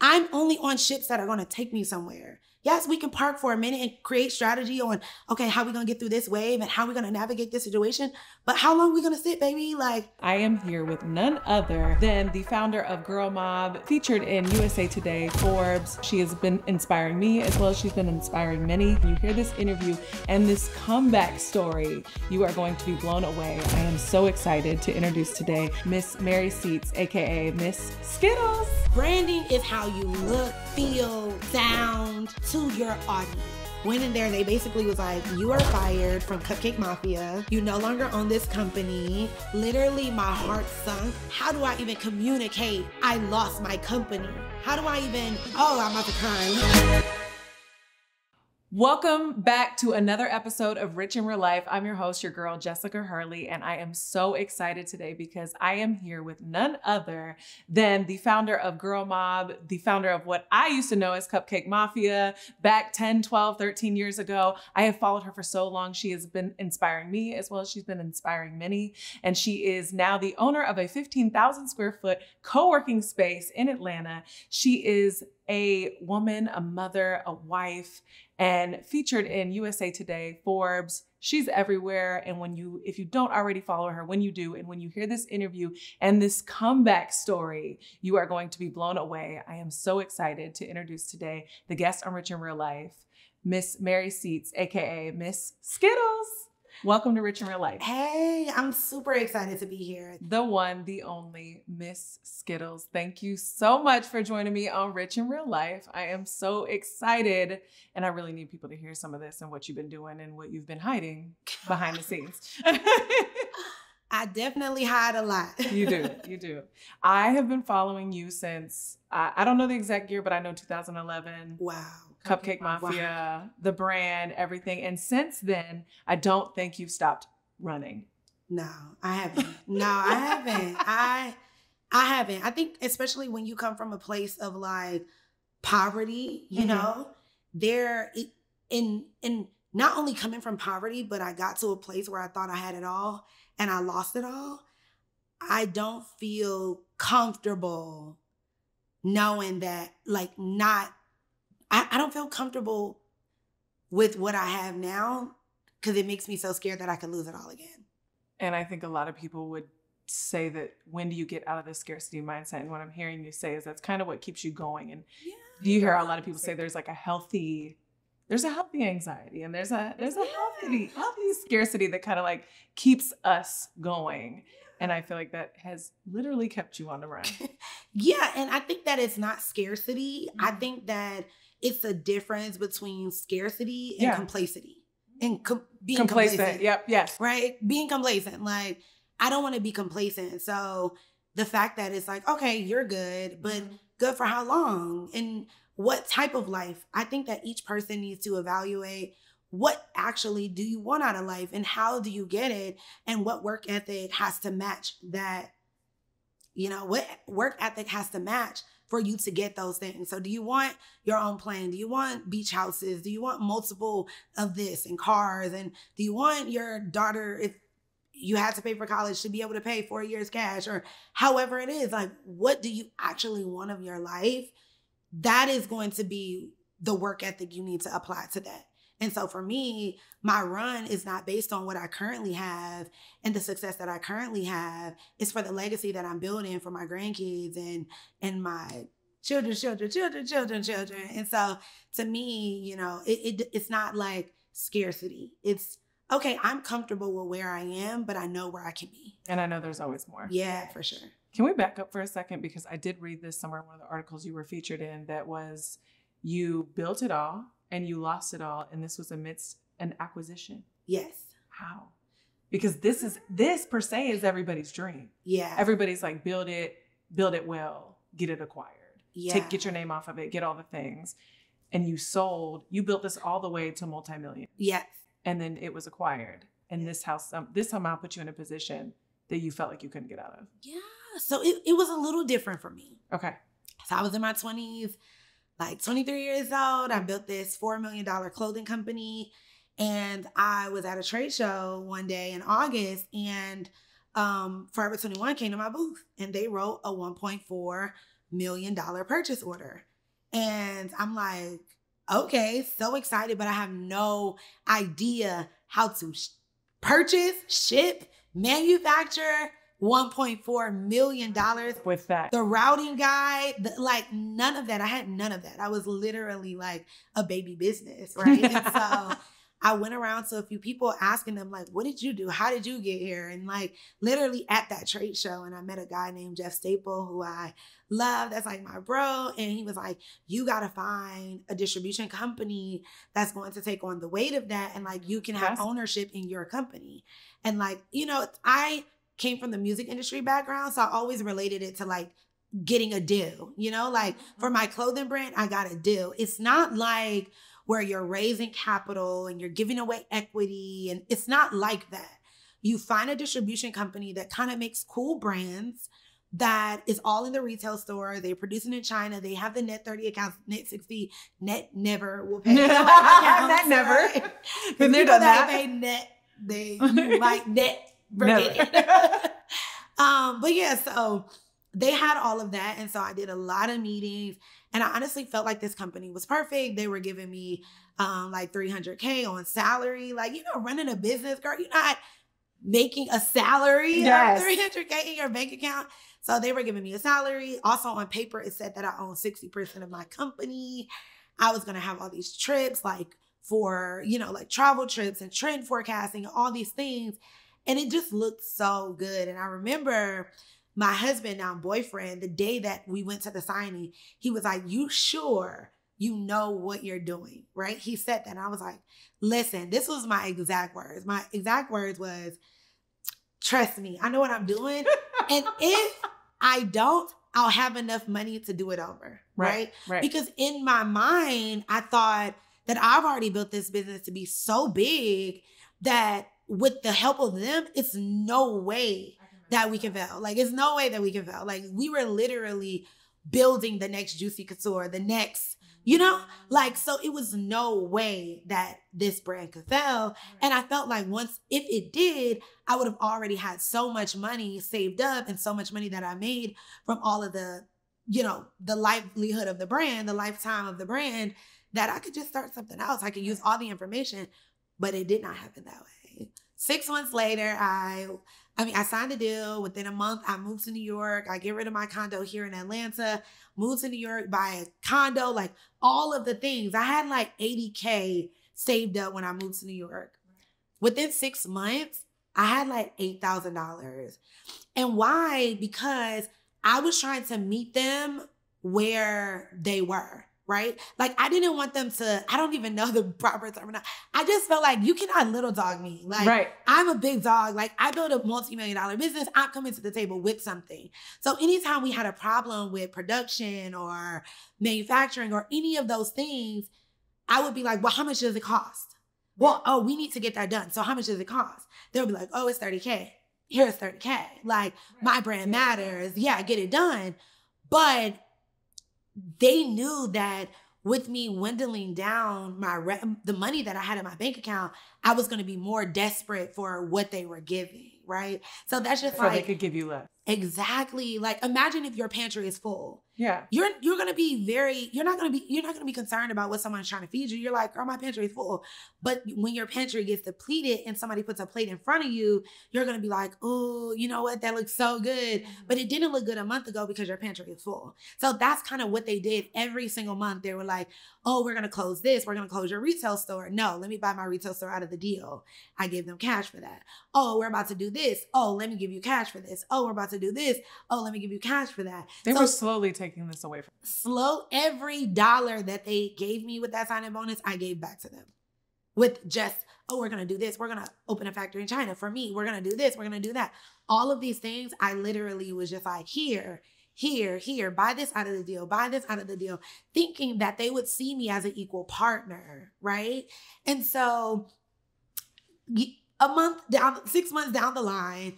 I'm only on ships that are going to take me somewhere. Yes, we can park for a minute and create strategy on, okay, how we going to get through this wave and how we going to navigate this situation. But how long are we going to sit, baby? Like, I am here with none other than the founder of Girl Mob, featured in USA Today, Forbes. She has been inspiring me as well as she's been inspiring many. When you hear this interview and this comeback story, you are going to be blown away. I am so excited to introduce today Miss Mary Seats, AKA Miss Skittlez. Branding is how you look, feel, sound to your audience. Went in there and they basically was like, you are fired from Cupcake Mafia. You no longer own this company. Literally, my heart sunk. How do I even communicate? I lost my company. How do I even, I'm about to cry. Welcome back to another episode of Rich in Real Life. I'm your host, your girl, Jessica Hurley, and I am so excited today because I am here with none other than the founder of Girl Mob, the founder of what I used to know as Cupcake Mafia back 10, 12, 13 years ago. I have followed her for so long. She has been inspiring me as well as she's been inspiring many, and she is now the owner of a 15,000 square foot co-working space in Atlanta. She is a woman, a mother, a wife, and featured in USA Today, Forbes. She's everywhere. And if you don't already follow her, when you do, and when you hear this interview and this comeback story, you are going to be blown away. I am so excited to introduce today the guest on Rich in Real Life, Miss Mary Seats, AKA Miss Skittlez. Welcome to Rich in Real Life. Hey, I'm super excited to be here. The one, the only Miss Skittlez. Thank you so much for joining me on Rich in Real Life. I am so excited, and I really need people to hear some of this and what you've been doing and what you've been hiding behind the scenes. I definitely hide a lot. You do. I have been following you since, I don't know the exact year, but I know 2011. Wow. Cupcake Mafia, wow. The brand, everything. And since then, I don't think you've stopped running. No, I haven't. I haven't. I think especially when you come from a place of like poverty, you know, in not only coming from poverty, but I got to a place where I thought I had it all and I lost it all. I don't feel comfortable knowing that, like, I don't feel comfortable with what I have now because it makes me so scared that I could lose it all again. And I think a lot of people would say that, when do you get out of the scarcity mindset? And what I'm hearing you say is that's kind of what keeps you going. And do you hear a lot of people say there's a healthy anxiety and there's a healthy scarcity that kind of like keeps us going. And I feel like that has literally kept you on the run. Yeah. And I think that it's not scarcity. I think that it's a difference between scarcity and complacency. And being complacent. Yep. Yes. Right? Being complacent. Like, I don't want to be complacent. So the fact that it's like, okay, you're good, but good for how long? And what type of life? I think that each person needs to evaluate what actually do you want out of life and how do you get it? And what work ethic has to match that, what work ethic has to match for you to get those things. So do you want your own plane? Do you want beach houses? Do you want multiple of this and cars? And do you want your daughter, if you had to pay for college, to be able to pay 4 years cash or however it is? Like, what do you actually want of your life? That is going to be the work ethic you need to apply to that. And so for me, my run is not based on what I currently have and the success that I currently have. It's for the legacy that I'm building for my grandkids and my children's children. And so to me, it's not like scarcity. It's, okay, I'm comfortable with where I am, but I know where I can be. And I know there's always more. Yeah, for sure. Can we back up for a second? Because I did read this somewhere in one of the articles you were featured in that was, you built it all and you lost it all, and this was amidst an acquisition. Yes. How? Because this per se is everybody's dream. Yeah. Everybody's like, build it well, get it acquired. Yeah. Get your name off of it, get all the things. And you built this all the way to multi-million. Yes. And then it was acquired. And this somehow put you in a position that you felt like you couldn't get out of. Yeah. So it was a little different for me. Okay. So I was in my 20s, like 23 years old. I built this $4 million clothing company. And I was at a trade show one day in August, and Forever 21 came to my booth, and they wrote a $1.4 $1 million purchase order. And I'm like, okay, so excited, but I have no idea how to purchase, ship, manufacture $1.4 million with that. The routing guide, like none of that. I had none of that. I was literally like a baby business, right? And so I went around to a few people asking them like, what did you do? How did you get here? And like literally at that trade show, and I met a guy named Jeff Staple who I love. That's like my bro. And he was like, you got to find a distribution company that's going to take on the weight of that. And like, you can have ownership in your company. And like, you know, I came from the music industry background, so I always related it to like getting a deal, you know, like for my clothing brand, I got a deal. It's not like where you're raising capital and you're giving away equity, and it's not like that. You find a distribution company that kind of makes cool brands that is all in the retail store. They're producing in China. They have the net 30 accounts, net 60, net never will pay. Net never. Right? If you know that they pay net, you might net. But yeah, so they had all of that. And so I did a lot of meetings, and I honestly felt like this company was perfect. They were giving me like $300K on salary. Like, you know, running a business, girl, you're not making a salary of $300K in your bank account. So they were giving me a salary. Also on paper, it said that I own 60% of my company. I was going to have all these trips, like for, you know, like travel trips and trend forecasting and all these things. And it just looked so good. And I remember my husband, now boyfriend, the day that we went to the signing, he was like, you sure you know what you're doing, right? He said that. And I was like, listen, this was my exact words. My exact words was, trust me, I know what I'm doing. And if I don't, I'll have enough money to do it over, right? Because in my mind, I thought that I've already built this business to be so big that with the help of them, it's no way that we can fail. Like, it's no way that we can fail. Like, we were literally building the next Juicy Couture, the next, you know, like, so it was no way that this brand could fail. And I felt like if it did, I would have already had so much money saved up and so much money that I made from all of the, you know, the livelihood of the brand, the lifetime of the brand, that I could just start something else. I could use all the information, but it did not happen that way. 6 months later, I signed a deal. Within a month, I moved to New York. I get rid of my condo here in Atlanta, moved to New York, buy a condo, like all of the things. I had like $80K saved up when I moved to New York. Within 6 months, I had like $8,000. And why? Because I was trying to meet them where they were. Right? Like, I didn't want them to, I don't even know the proper term. I just felt like you cannot little dog me. Like, I'm a big dog. Like, I built a multi-million-dollar business. I'm coming to the table with something. So anytime we had a problem with production or manufacturing or any of those things, I would be like, well, how much does it cost? Well, oh, we need to get that done. So how much does it cost? They'll be like, oh, it's 30K. Here's 30K. Like, my brand matters. Yeah, get it done. But they knew that with me dwindling down the money that I had in my bank account, I was going to be more desperate for what they were giving, right? So that's just they could give you less. Exactly. Like, imagine if your pantry is full. Yeah. You're going to be you're not going to be concerned about what someone's trying to feed you. You're like, girl, my pantry is full. But when your pantry gets depleted and somebody puts a plate in front of you, you're going to be like, oh, you know what? That looks so good. But it didn't look good a month ago because your pantry is full. So that's kind of what they did every single month. They were like, oh, we're going to close this. We're going to close your retail store. No, let me buy my retail store out of the deal. I gave them cash for that. Oh, we're about to do this. Oh, let me give you cash for this. Oh, we're about to do this. Oh, let me give you cash for that. They were slowly taking this away from every dollar that they gave me with that signing bonus, I gave back to them. With just, oh, we're going to do this. We're going to open a factory in China. For me, we're going to do this. We're going to do that. All of these things, I literally was just like, here, buy this out of the deal, buy this out of the deal, thinking that they would see me as an equal partner, right? And so 6 months down the line,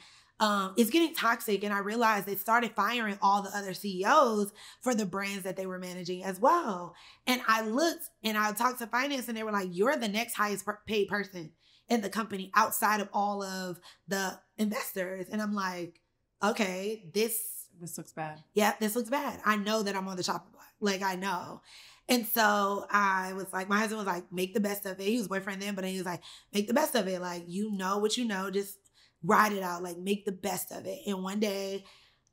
it's getting toxic. And I realized they started firing all the other CEOs for the brands that they were managing as well. And I looked and I talked to finance and they were like, you're the next highest paid person in the company outside of all of the investors. And I'm like, okay, this this looks bad. Yeah, this looks bad. I know that I'm on the chopping block. Like, I know. And so I was like, my husband was like, make the best of it. He was boyfriend then, but he was like, make the best of it. Like, you know what you know, just ride it out. Like, make the best of it. And one day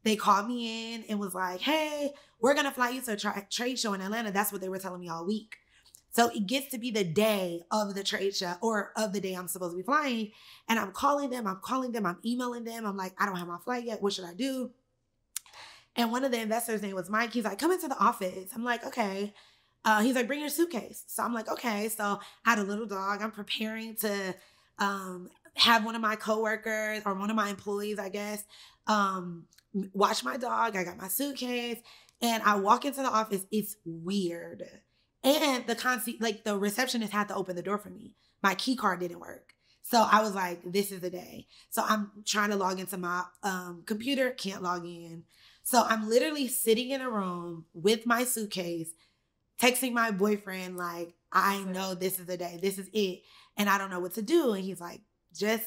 they called me in and was like, hey, we're going to fly you to a trade show in Atlanta. That's what they were telling me all week. So it gets to be the day of the trade show or of the day I'm supposed to be flying. And I'm calling them, I'm emailing them. I'm like, I don't have my flight yet. What should I do? And one of the investors' name was Mike. He's like, come into the office. I'm like, okay. He's like, bring your suitcase. So I'm like, okay. So I had a little dog. I'm preparing to have one of my coworkers or one of my employees, I guess, watch my dog. I got my suitcase and I walk into the office. It's weird. And the receptionist had to open the door for me. My key card didn't work. So I was like, this is the day. So I'm trying to log into my computer, can't log in. So I'm literally sitting in a room with my suitcase, texting my boyfriend, like, I know this is the day. This is it. And I don't know what to do. And he's like, just,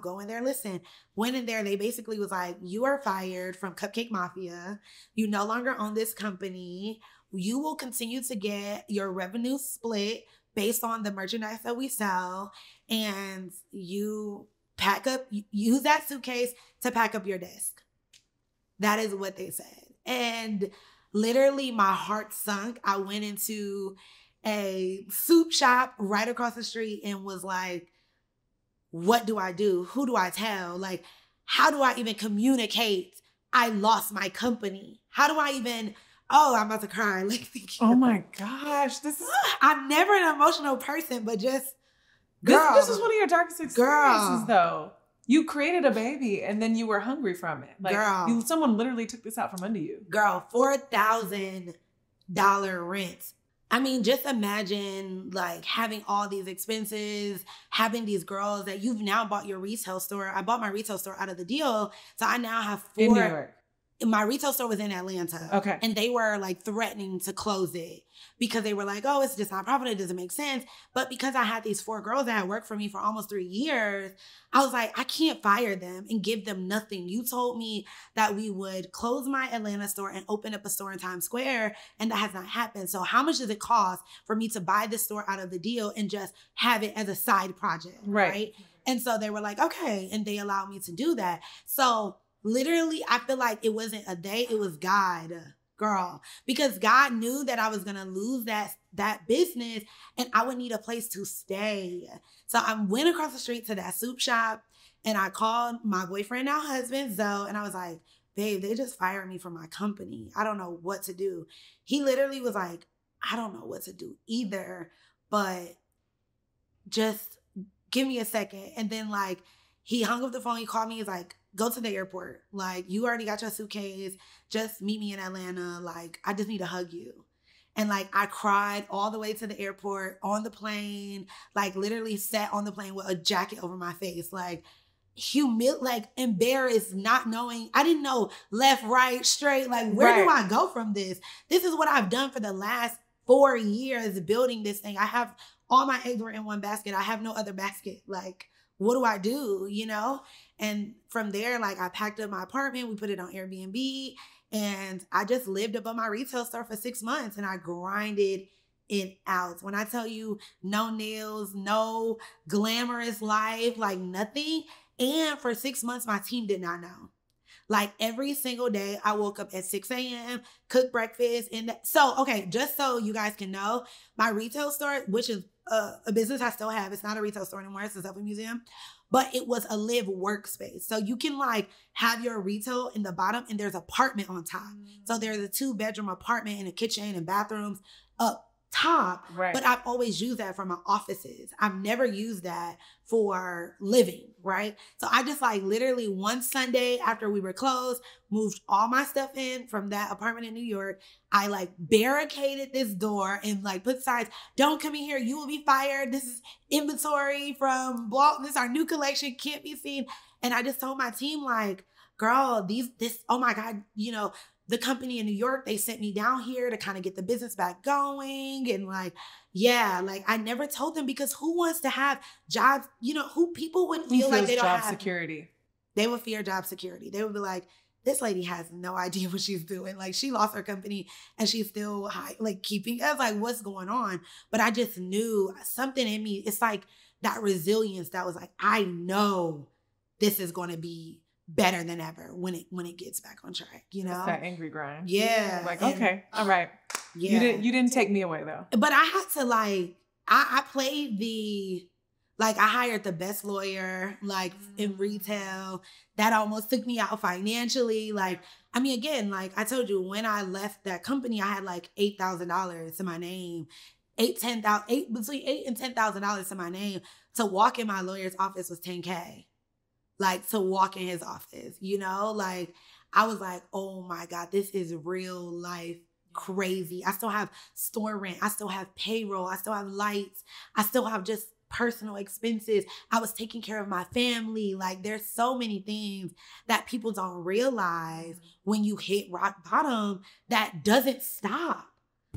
go in there, listen. Went in there. They basically was like, you are fired from Cupcake Mafia. You no longer own this company. You will continue to get your revenue split based on the merchandise that we sell. And you use that suitcase to pack up your desk. That is what they said. And literally my heart sunk. I went into a soup shop right across the street and was like, what do I do? Who do I tell? Like, how do I even communicate? I lost my company. How do I even, I'm about to cry. Like, oh my gosh. I'm never an emotional person, but just, girl. This is one of your darkest experiences, though. You created a baby and then you were hungry from it. Like, girl, someone literally took this out from under you. Girl, $4,000 rent. I mean, just imagine like having all these expenses, having these girls that you've now bought your retail store. I bought my retail store out of the deal. So I now have 4. In New York. My retail store was in Atlanta. Okay. And they were like threatening to close it because they were like, oh, it's just not profitable. It doesn't make sense. But because I had these 4 girls that had worked for me for almost 3 years, I was like, I can't fire them and give them nothing. You told me that we would close my Atlanta store and open up a store in Times Square, and that has not happened. So how much does it cost for me to buy this store out of the deal and just have it as a side project? Right? And so they were like, okay. And they allowed me to do that. So literally, I feel like it wasn't a day, it was God, girl. Because God knew that I was going to lose that business and I would need a place to stay. So I went across the street to that soup shop and I called my boyfriend, now husband, Zoe, and I was like, babe, they just fired me from my company. I don't know what to do. He literally was like, I don't know what to do either, but just give me a second. And then like, he hung up the phone, he called me, he's like, go to the airport. Like, you already got your suitcase. Just meet me in Atlanta. Like, I just need to hug you. And like, I cried all the way to the airport, on the plane, like literally sat on the plane with a jacket over my face. Like, embarrassed, not knowing. I didn't know left, right, straight. Like, where do I go from this? This is what I've done for the last 4 years building this thing. I have all my eggs were in one basket. I have no other basket. Like, what do I do, And from there, like, I packed up my apartment. We put it on Airbnb. And I just lived above my retail store for 6 months. And I grinded it out. When I tell you no nails, no glamorous life, like nothing. And for 6 months, my team did not know. Like, every single day, I woke up at 6 a.m., cooked breakfast. Okay, just so you guys can know, my retail store, which is a business I still have. It's not a retail store anymore. It's a selfie museum. But it was a live workspace. So you can like have your retail in the bottom and there's apartment on top. So there's a 2-bedroom apartment and a kitchen and bathrooms up top. Right. But I've always used that for my offices. I've never used that for living, right? So I just like literally one Sunday after we were closed, moved all my stuff in from that apartment in New York. I like barricaded this door and like put signs, don't come in here, you will be fired. This is inventory from this is our new collection, can't be seen. And I just told my team like, girl, oh my God, the company in New York, they sent me down here to kind of get the business back going. And like, yeah, like I never told them because who wants to have jobs, who people would feel like they don't have job security. They would fear job security. They would be like, this lady has no idea what she's doing. Like, she lost her company and she's still keeping us. Like, what's going on? But I just knew something in me. It's like that resilience that was like, I know this is going to be better than ever when it gets back on track, you know? It's that angry grind. Yeah. Like, okay, all right. Yeah. You didn't take me away though. But I had to I played I hired the best lawyer, in retail. That almost took me out financially. Again, I told you, when I left that company, I had $8,000 to my name. Between $8,000 and $10,000 to my name. To walk in my lawyer's office was $10K. To walk in his office, you know? I was like, oh my God, this is real life crazy. I still have store rent. I still have payroll. I still have lights. I still have just personal expenses. I was taking care of my family. There's so many things that people don't realize when you hit rock bottom that doesn't stop.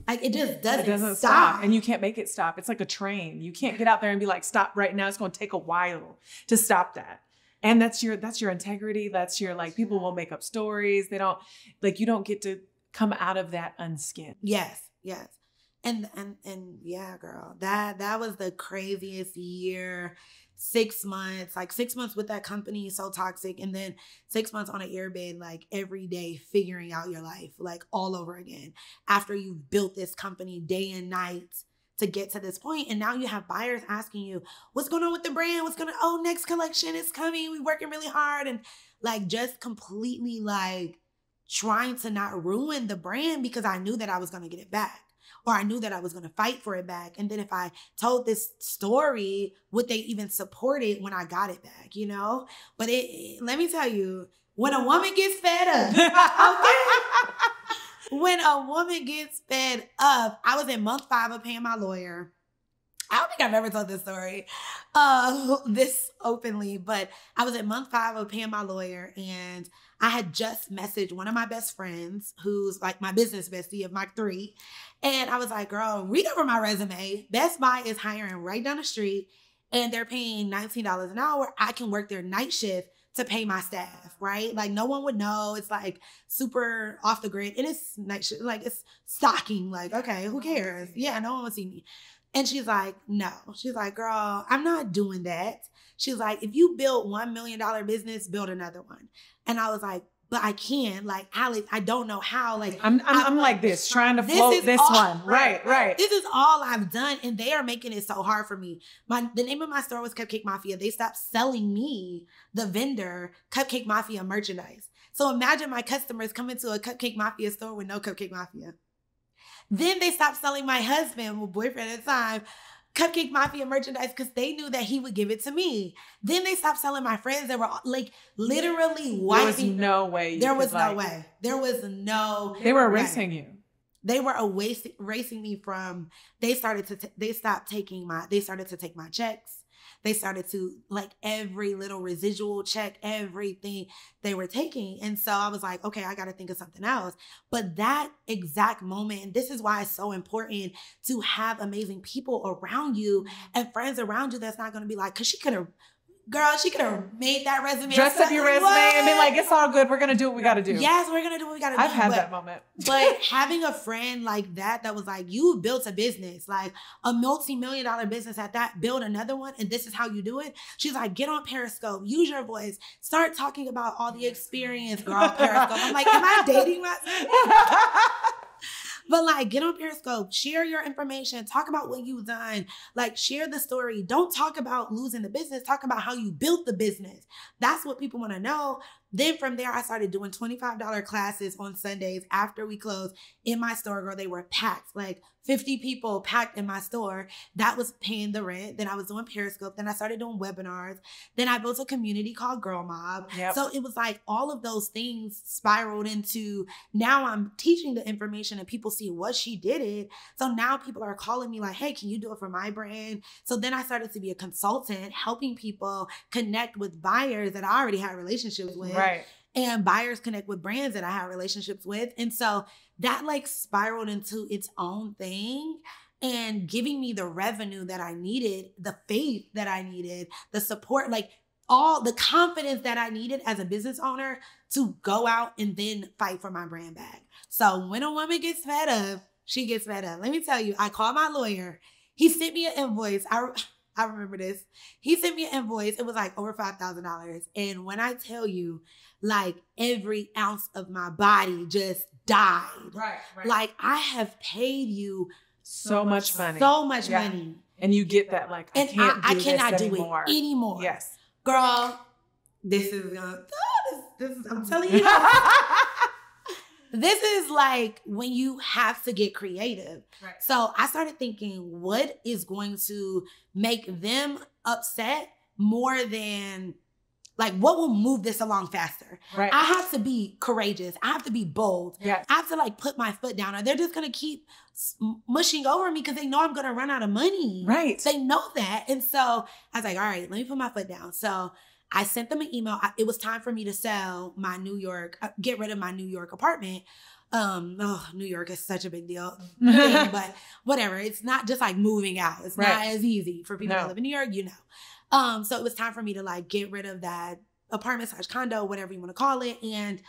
It just doesn't stop. And you can't make it stop. It's like a train. You can't get out there and be like, stop right now. It's going to take a while to stop that. And that's your integrity. That's your, people will make up stories. They don't, you don't get to come out of that unskinned. Yes. And yeah, girl, that was the craziest year. 6 months, 6 months with that company, so toxic. And then 6 months on an airbed, every day figuring out your life, all over again. After you've built this company day and night to get to this point. And now you have buyers asking you, what's going on with the brand? Next collection is coming. We're working really hard. And just completely trying to not ruin the brand because I knew that I was going to get it back. Or I knew that I was going to fight for it back. And then if I told this story, would they even support it when I got it back, you know? But let me tell you, when a woman gets fed up, okay? When a woman gets fed up, I was in month 5 of paying my lawyer. I don't think I've ever told this story this openly, but I was at month 5 of paying my lawyer, and I had just messaged one of my best friends who's my business bestie of my 3. And I was like, girl, read over my resume. Best Buy is hiring right down the street and they're paying $19 an hour. I can work their night shift to pay my staff, right? No one would know. It's super off the grid. And it's night shift, it's stocking. Okay, who cares? Yeah, no one will see me. And she's like, no. She's like, girl, I'm not doing that. She's like, if you build $1 million business, build another one. And I was like, but I can. Alex, I don't know how. I'm like this, trying to float this one. Right. This is all I've done. And they are making it so hard for me. The name of my store was Cupcake Mafia. They stopped selling me, the vendor, Cupcake Mafia merchandise. So imagine my customers come into a Cupcake Mafia store with no Cupcake Mafia. Then they stopped selling my husband, my boyfriend at the time, Cupcake Mafia merchandise because they knew that he would give it to me. Then they stopped selling my friends that were literally wiping. There was no way. There was no way. There was no. They were erasing you. They were erasing me from. They started to take my checks. They started to every little residual check, everything they were taking. And so I was like, okay, I got to think of something else. But that exact moment, and this is why it's so important to have amazing people around you and friends around you that's not going to be because she could have made that resume. Dress up your resume and be like, it's all good. We're going to do what we got to do. Yes, we're going to do what we got to do. I've had that moment. But having a friend like that was you built a business, a multi-million-dollar business at that, build another one, and this is how you do it. She's like, get on Periscope, use your voice, start talking about all the experience, girl, Periscope. I'm like, am I dating myself? But get on Periscope, share your information, talk about what you've done, share the story. Don't talk about losing the business, talk about how you built the business. That's what people want to know. Then from there, I started doing $25 classes on Sundays after we closed in my store, girl. They were packed, 50 people packed in my store. That was paying the rent. Then I was doing Periscope. Then I started doing webinars. Then I built a community called Girl Mob. Yep. So it was all of those things spiraled into now I'm teaching the information and people see what she did it. So now people are calling me hey, can you do it for my brand? So then I started to be a consultant, helping people connect with buyers that I already had relationships with. Right. And buyers connect with brands that I have relationships with. And so that spiraled into its own thing and giving me the revenue that I needed, the faith that I needed, the support. all the confidence that I needed as a business owner to go out and then fight for my brand back. So when a woman gets fed up, she gets fed up. Let me tell you, I called my lawyer. He sent me an invoice. I remember this. He sent me an invoice. It was like over $5,000. And when I tell you, like every ounce of my body just died. Right. Like I have paid you so much money. So much money. And you get that like, I cannot do it anymore. Yes. Girl, this is I'm telling you. This is like when you have to get creative. Right. So I started thinking, what is going to make them upset more than, like, what will move this along faster? Right. I have to be courageous. I have to be bold. Yes. I have to like put my foot down, or they're just going to keep mushing over me because they know I'm going to run out of money. Right. They know that. And so I was like, all right, let me put my foot down. So I sent them an email. It was time for me to sell my New York, get rid of my New York apartment. New York is such a big deal, but whatever. It's not just like moving out. It's not as easy for people that live in New York, you know. So it was time for me to like get rid of that apartment / condo, whatever you want to call it. And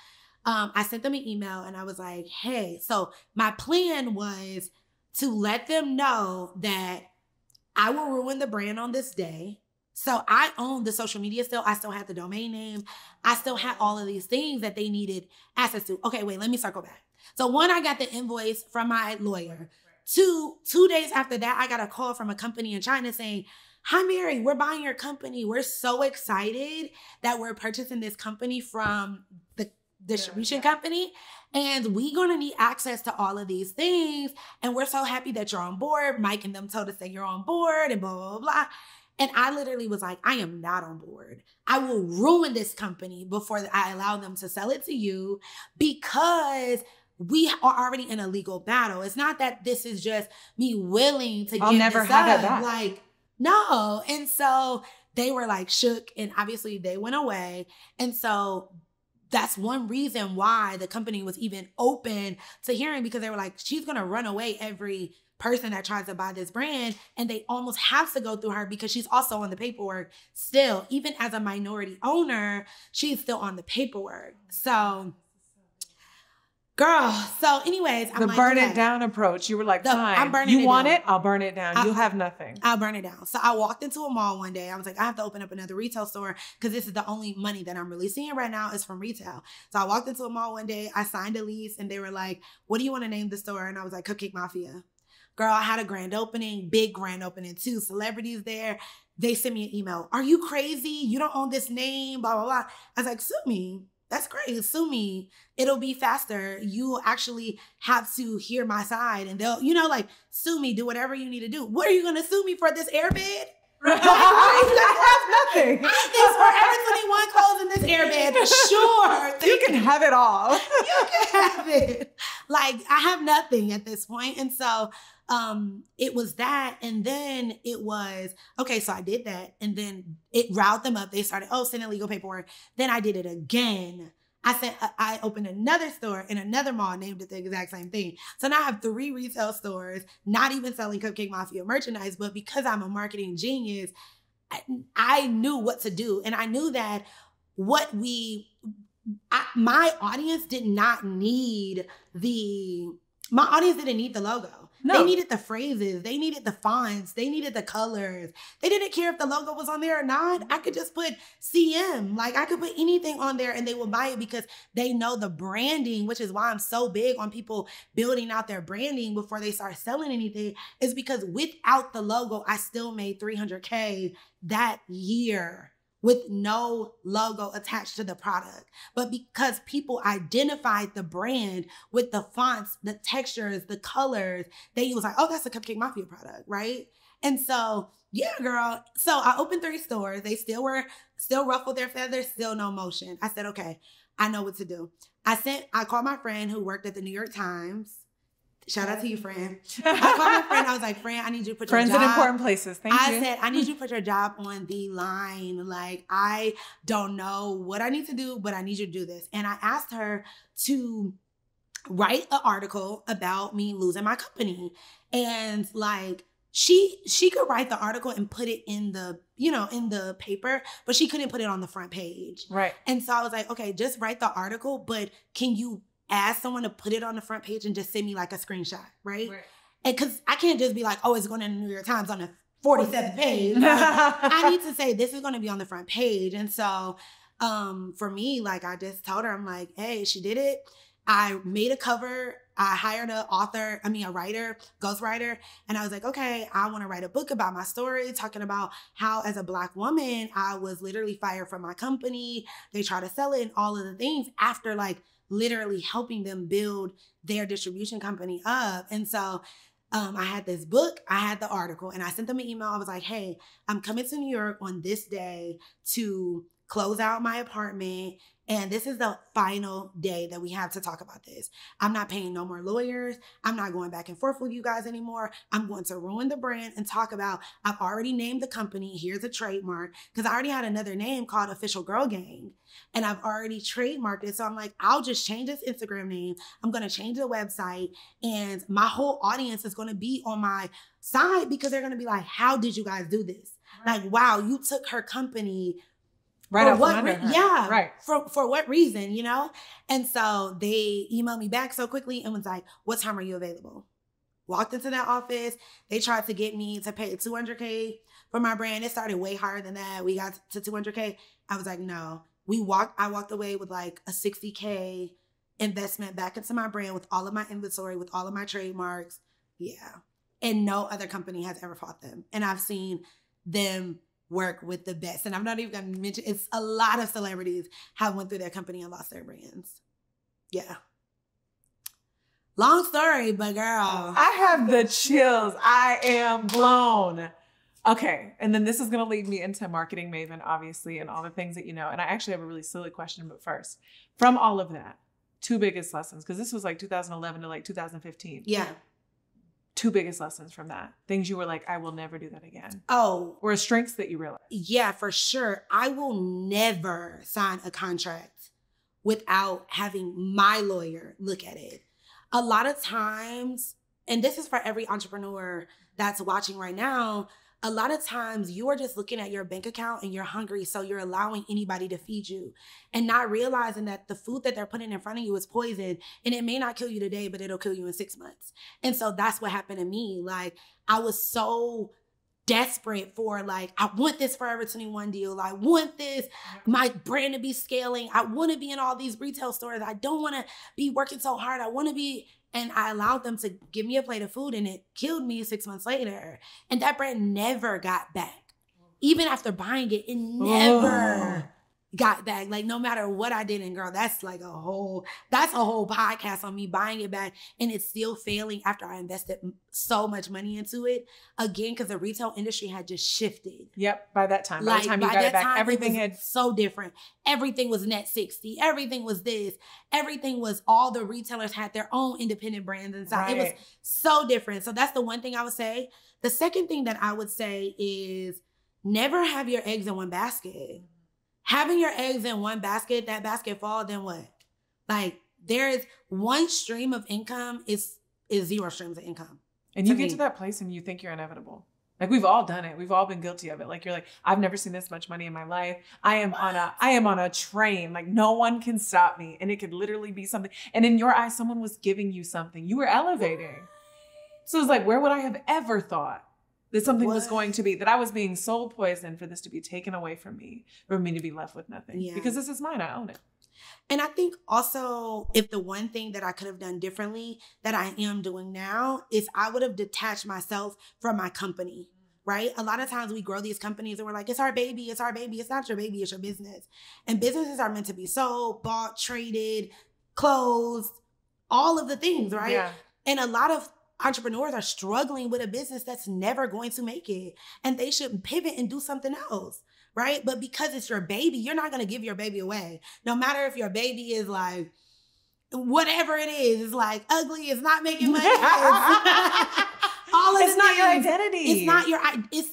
I sent them an email and I was like, hey, so my plan was to let them know that I will ruin the brand on this day. So I own the social media still. I still had the domain name. I still had all of these things that they needed access to. Okay, wait, let me circle back. So one, I got the invoice from my lawyer. Two days after that, I got a call from a company in China saying, hi, Mary, we're buying your company. We're so excited that we're purchasing this company from the distribution company. And we're going to need access to all of these things. And we're so happy that you're on board. Mike and them told us that you're on board and blah, blah, blah, blah. And I literally was like, I am not on board. I will ruin this company before I allow them to sell it to you because we are already in a legal battle. It's not that this is just me willing to I'll never have it back. Like, no. And so they were like shook, and obviously they went away. And so that's one reason why the company was even open to hearing, because they were like, she's going to run away every person that tries to buy this brand, and they almost have to go through her because she's also on the paperwork still. Even as a minority owner, she's still on the paperwork. So girl, so anyways, the burn it down approach. You were like, fine, I'm burning you it want down. it? I'll burn it down. You'll have nothing. I'll burn it down. So I walked into a mall one day. I was like, I have to open up another retail store because this is the only money that I'm really seeing right now is from retail. So I walked into a mall one day. I signed a lease and they were like, what do you want to name the store? And I was like, Cupcake Mafia. Girl, I had a grand opening, big grand opening too. Celebrities there. They sent me an email. Are you crazy? You don't own this name, blah, blah, blah. I was like, sue me. That's great. Sue me. It'll be faster. You actually have to hear my side and they'll, like, sue me, do whatever you need to do. What are you going to sue me for, this airbed? I have nothing. This Forever 21 clothes in this airbed. Sure. You can have it all. You can have it. Like, I have nothing at this point. And so it was that. And then it was, okay, so I did that. And then it riled them up. They started, sending legal paperwork. Then I did it again. I opened another store in another mall, named it the exact same thing. So now I have 3 retail stores, not even selling Cupcake Mafia merchandise, but because I'm a marketing genius, I knew what to do. And I knew that my audience didn't need the logo. No. They needed the phrases. They needed the fonts. They needed the colors. They didn't care if the logo was on there or not. I could just put CM. Like, I could put anything on there and they will buy it because they know the branding, which is why I'm so big on people building out their branding before they start selling anything, is because without the logo, I still made $300K that year with no logo attached to the product. But because people identified the brand with the fonts, the textures, the colors, they was like, oh, that's a Cupcake Mafia product, right? And so, yeah, girl. So I opened 3 stores. They still ruffled their feathers, still no motion. I said, okay, I know what to do. I called my friend who worked at the New York Times. Shout out to you, friend. I called my friend. I was like, friend, I need you to put your job. Friends in important places. Thank you. I said, I need you to put your job on the line. Like, I don't know what I need to do, but I need you to do this. And I asked her to write an article about me losing my company. And like, she could write the article and put it in the, in the paper, but she couldn't put it on the front page. Right. And so I was like, okay, just write the article, but can you ask someone to put it on the front page and just send me like a screenshot, right? And because I can't just be like, oh, it's going in the New York Times on the 47th page. Like, I need to say this is going to be on the front page. And so for me, like I just told her, I'm like, hey, she did it. I made a cover. I hired a writer, ghostwriter. And I was like, okay, I want to write a book about my story, talking about how as a Black woman, I was literally fired from my company. They tried to sell it and all of the things after like literally helping them build their distribution company up. And so I had this book, I had the article, and I sent them an email. I was like, hey, I'm coming to New York on this day to close out my apartment. And this is the final day that we have to talk about this. I'm not paying no more lawyers. I'm not going back and forth with you guys anymore. I'm going to ruin the brand and talk about, I've already named the company. Here's a trademark. Because I already had another name called Official Girl Gang. And I've already trademarked it. So I'm like, I'll just change this Instagram name. I'm going to change the website. And my whole audience is going to be on my side because they're going to be like, how did you guys do this? Right. Like, wow, you took her company right for up what under her. Yeah. Right. For what reason, And so they emailed me back so quickly and was like, what time are you available? Walked into that office. They tried to get me to pay $200K for my brand. It started way higher than that. We got to $200K. I was like, no. I walked away with like a $60K investment back into my brand with all of my inventory, with all of my trademarks. Yeah. And no other company has ever fought them. And I've seen them work with the best. And I'm not even going to mention, it's a lot of celebrities have went through their company and lost their brands. Yeah. Long story, but girl. I have the chills. I am blown. Okay. And then this is going to lead me into Marketing Maven, obviously, and all the things that you know. And I actually have a really silly question, but first, from all of that, 2 biggest lessons, because this was like 2011 to like 2015. Yeah. 2 biggest lessons from that. Things you were like, I will never do that again. Oh. Or strengths that you realized. Yeah, for sure. I will never sign a contract without having my lawyer look at it. A lot of times, and this is for every entrepreneur that's watching right now, a lot of times you are just looking at your bank account and you're hungry, so you're allowing anybody to feed you and not realizing that the food that they're putting in front of you is poison, and it may not kill you today, but it'll kill you in 6 months. And so that's what happened to me. Like, I was so desperate for, like, I want this Forever 21 deal. I want this, my brand to be scaling. I want to be in all these retail stores. I don't want to be working so hard. I want to be... And I allowed them to give me a plate of food, and it killed me 6 months later. And that brand never got back. Even after buying it, it never got back. Like, no matter what I did. And girl, that's a whole podcast on me buying it back. And it's still failing after I invested so much money into it. Again, because the retail industry had just shifted. Yep. By that time, by the time you got it back, everything had so different. Everything was net 60. Everything was this. Everything was, all the retailers had their own independent brands inside. Right. It was so different. So that's the one thing I would say. The second thing that I would say is never have your eggs in one basket. Having your eggs in one basket, that basket fall, then what? Like, there is one stream of income is 0 streams of income. And you get to that place and you think you're inevitable. Like, we've all done it. We've all been guilty of it. Like, you're like, I've never seen this much money in my life. I am on a train. Like, no one can stop me. And it could literally be something. And in your eyes, someone was giving you something. You were elevating. So it's like, where would I have ever thought that something was going to be, that I was being soul poisoned for this to be taken away from me, for me to be left with nothing? Yeah. Because this is mine. I own it. And I think also, if the one thing that I could have done differently that I am doing now is I would have detached myself from my company, right? A lot of times we grow these companies and we're like, it's our baby, it's our baby. It's not your baby, it's your business. And businesses are meant to be sold, bought, traded, closed, all of the things, right? Yeah. And a lot of entrepreneurs are struggling with a business that's never going to make it, and they should pivot and do something else, right? But because it's your baby, you're not going to give your baby away. No matter if your baby is like, whatever it is, it's like ugly, it's not making money. It's not your identity. It's not your,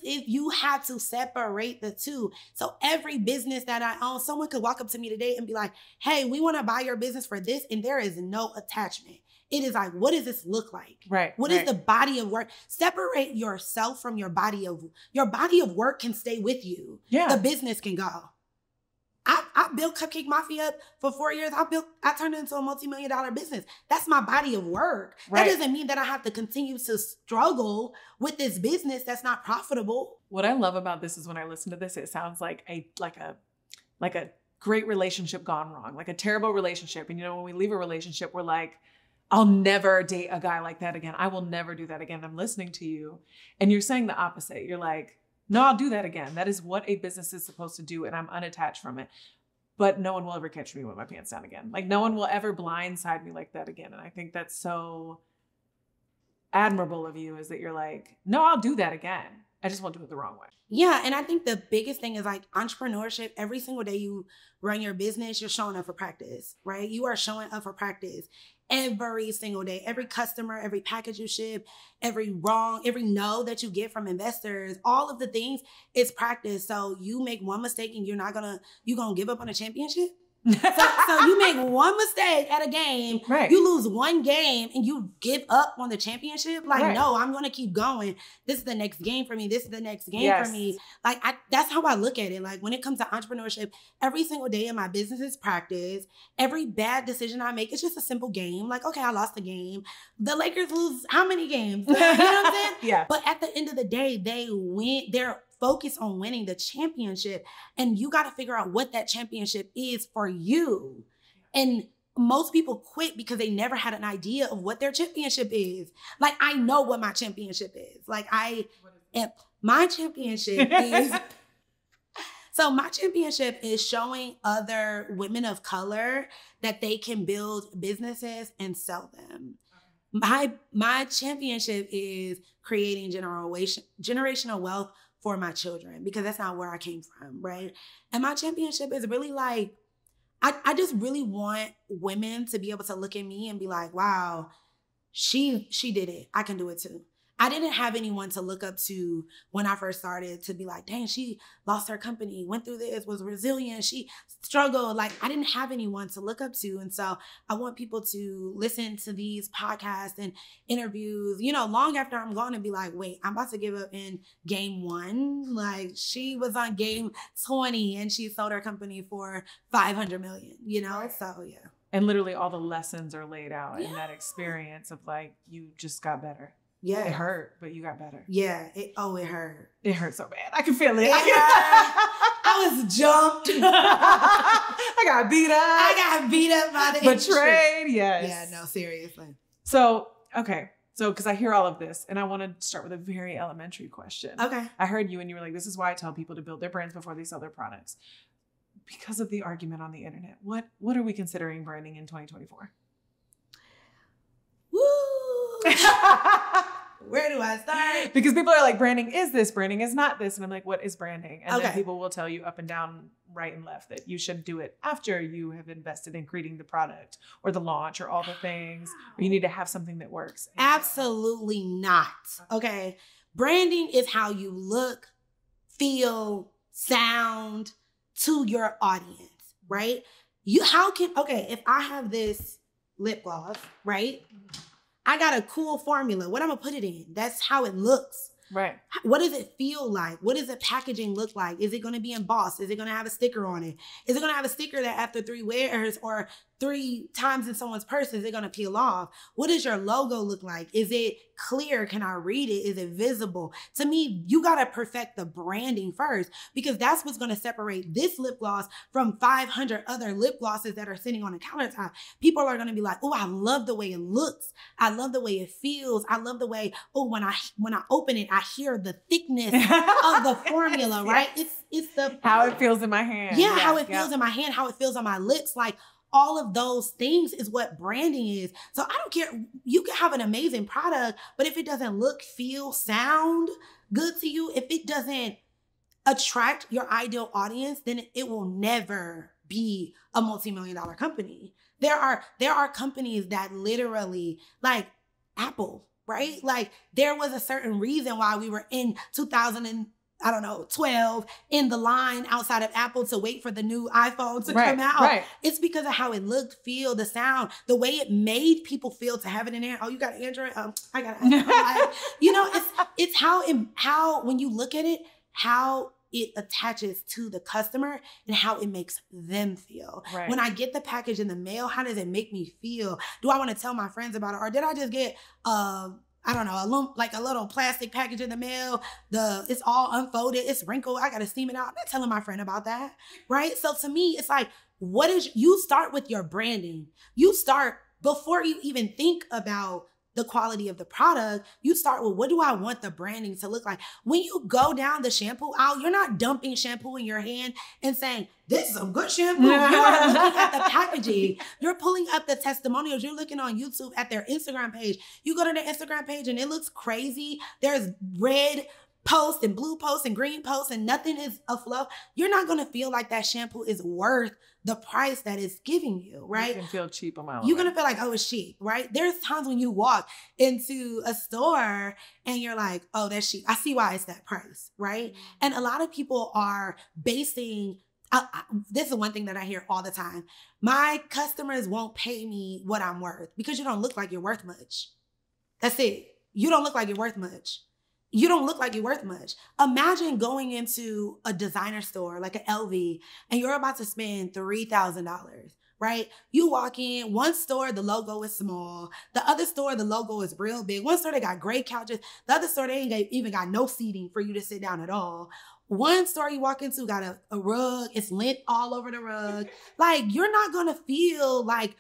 you have to separate the two. So every business that I own, someone could walk up to me today and be like, hey, we want to buy your business for this. And there is no attachment. It is like, what does this look like? Right. What is the body of work? Separate yourself from your body of work can stay with you. Yeah. The business can go. I built Cupcake Mafia for 4 years. I turned it into a multi-million-dollar business. That's my body of work. Right. That doesn't mean that I have to continue to struggle with this business that's not profitable. What I love about this is when I listen to this, it sounds like a great relationship gone wrong, like a terrible relationship. And when we leave a relationship, we're like, I'll never date a guy like that again. I will never do that again. I'm listening to you. And you're saying the opposite. You're like, no, I'll do that again. That is what a business is supposed to do. And I'm unattached from it. But no one will ever catch me with my pants down again. Like no one will ever blindside me like that again. And I think that's so admirable of you, is that you're like, no, I'll do that again. I just won't do it the wrong way. Yeah. And I think the biggest thing is like entrepreneurship. Every single day you run your business, you're showing up for practice, right? You are showing up for practice every single day. Every customer, every package you ship, every no that you get from investors, all of the things is practice. So you make one mistake and you're gonna give up on a championship. So you make one mistake at a game, right. You lose one game and you give up on the championship. Like, right. No, I'm going to keep going. This is the next game for me. This is the next game for me. Like, that's how I look at it. Like when it comes to entrepreneurship, every single day in my business is practice. Every bad decision I make is just a simple game. Like, okay, I lost the game. The Lakers lose how many games? You know what I'm saying? Yeah. But at the end of the day, they win. They're focus on winning the championship. And you got to figure out what that championship is for you. And most people quit because they never had an idea of what their championship is. Like, I know what my championship is. Like, my championship is, so my championship is showing other women of color that they can build businesses and sell them. My championship is creating generational wealth for my children, because that's not where I came from, right? And my championship is really like, I just really want women to be able to look at me and be like, wow, she did it. I can do it too. I didn't have anyone to look up to when I first started to be like, dang, she lost her company, went through this, was resilient, she struggled. Like, I didn't have anyone to look up to. And so I want people to listen to these podcasts and interviews, long after I'm gone, and be like, wait, I'm about to give up in game 1. Like, she was on game 20 and she sold her company for $500 million, Right. So yeah. And literally all the lessons are laid out in that experience of like, you just got better. Yeah. It hurt, but you got better. Yeah. It hurt. It hurt so bad. I can feel it. I was jumped. I got beat up. By the betrayed. Yes. Yeah, no, seriously. So, okay. So, because I hear all of this, and I want to start with a very elementary question. Okay. I heard you and you were like, this is why I tell people to build their brands before they sell their products. Because of the argument on the internet, what are we considering branding in 2024? Woo! Where do I start? Because people are like, branding is this, branding is not this. And I'm like, what is branding? And then people will tell you up and down, right and left, that you should do it after you have invested in creating the product or the launch or all the things, or you need to have something that works. Absolutely not. Okay. Branding is how you look, feel, sound to your audience, right? If I have this lip gloss, right? I got a cool formula. What I'm gonna put it in? That's how it looks. Right. What does it feel like? What does the packaging look like? Is it gonna be embossed? Is it gonna have a sticker on it? Is it gonna have a sticker that after 3 wears or 3 times in someone's purse, is it gonna peel off? What does your logo look like? Is it clear? Can I read it? Is it visible? To me, you gotta perfect the branding first, because that's what's gonna separate this lip gloss from 500 other lip glosses that are sitting on a countertop. People are gonna be like, oh, I love the way it looks. I love the way it feels. I love the way, when I open it, I hear the thickness of the formula, right? It's the how it feels in my hand. Yeah, how it feels in my hand, how it feels on my lips. Like, all of those things is what branding is. So I don't care. You can have an amazing product, but if it doesn't look, feel, sound good to you, if it doesn't attract your ideal audience, then it will never be a multi-million-dollar company. There are companies that literally, like Apple, right? Like, there was a certain reason why we were in I don't know, 12 in the line outside of Apple to wait for the new iPhone to Right, come out. right. It's because of how it looked, feel, the sound, the way it made people feel to have it in there. Oh, you got an Android? I got an iPhone. Like, you know, it's how when you look at it, how it attaches to the customer and how it makes them feel. Right. When I get the package in the mail, how does it make me feel? Do I want to tell my friends about it? Or did I just get I don't know, a little plastic package in the mail. It's all unfolded. It's wrinkled. I got to steam it out. I'm not telling my friend about that, right? So to me, it's like, you start with your branding. You start before you even think about the quality of the product. You start with, what do I want the branding to look like? When you go down the shampoo aisle, you're not dumping shampoo in your hand and saying, this is some good shampoo. You are looking at the packaging. You're pulling up the testimonials. You're looking on YouTube at their Instagram page. You go to their Instagram page and it looks crazy. There's red posts and blue posts and green posts and nothing is afloat. You're not going to feel like that shampoo is worth the price that it's giving you, right? You can feel cheap a mile You're away. going to feel like, oh, it's cheap, right? There's times when you walk into a store and you're like, oh, that's cheap. I see why it's that price, right? And a lot of people are basing, this is one thing that I hear all the time. My customers won't pay me what I'm worth because you don't look like you're worth much. That's it. You don't look like you're worth much. You don't look like you're worth much. Imagine going into a designer store like an LV and you're about to spend $3,000, right? You walk in, one store, the logo is small. The other store, the logo is real big. One store, they got great couches. The other store, they ain't even got no seating for you to sit down at all. One store you walk into got a rug. It's lint all over the rug. Like, you're not going to feel like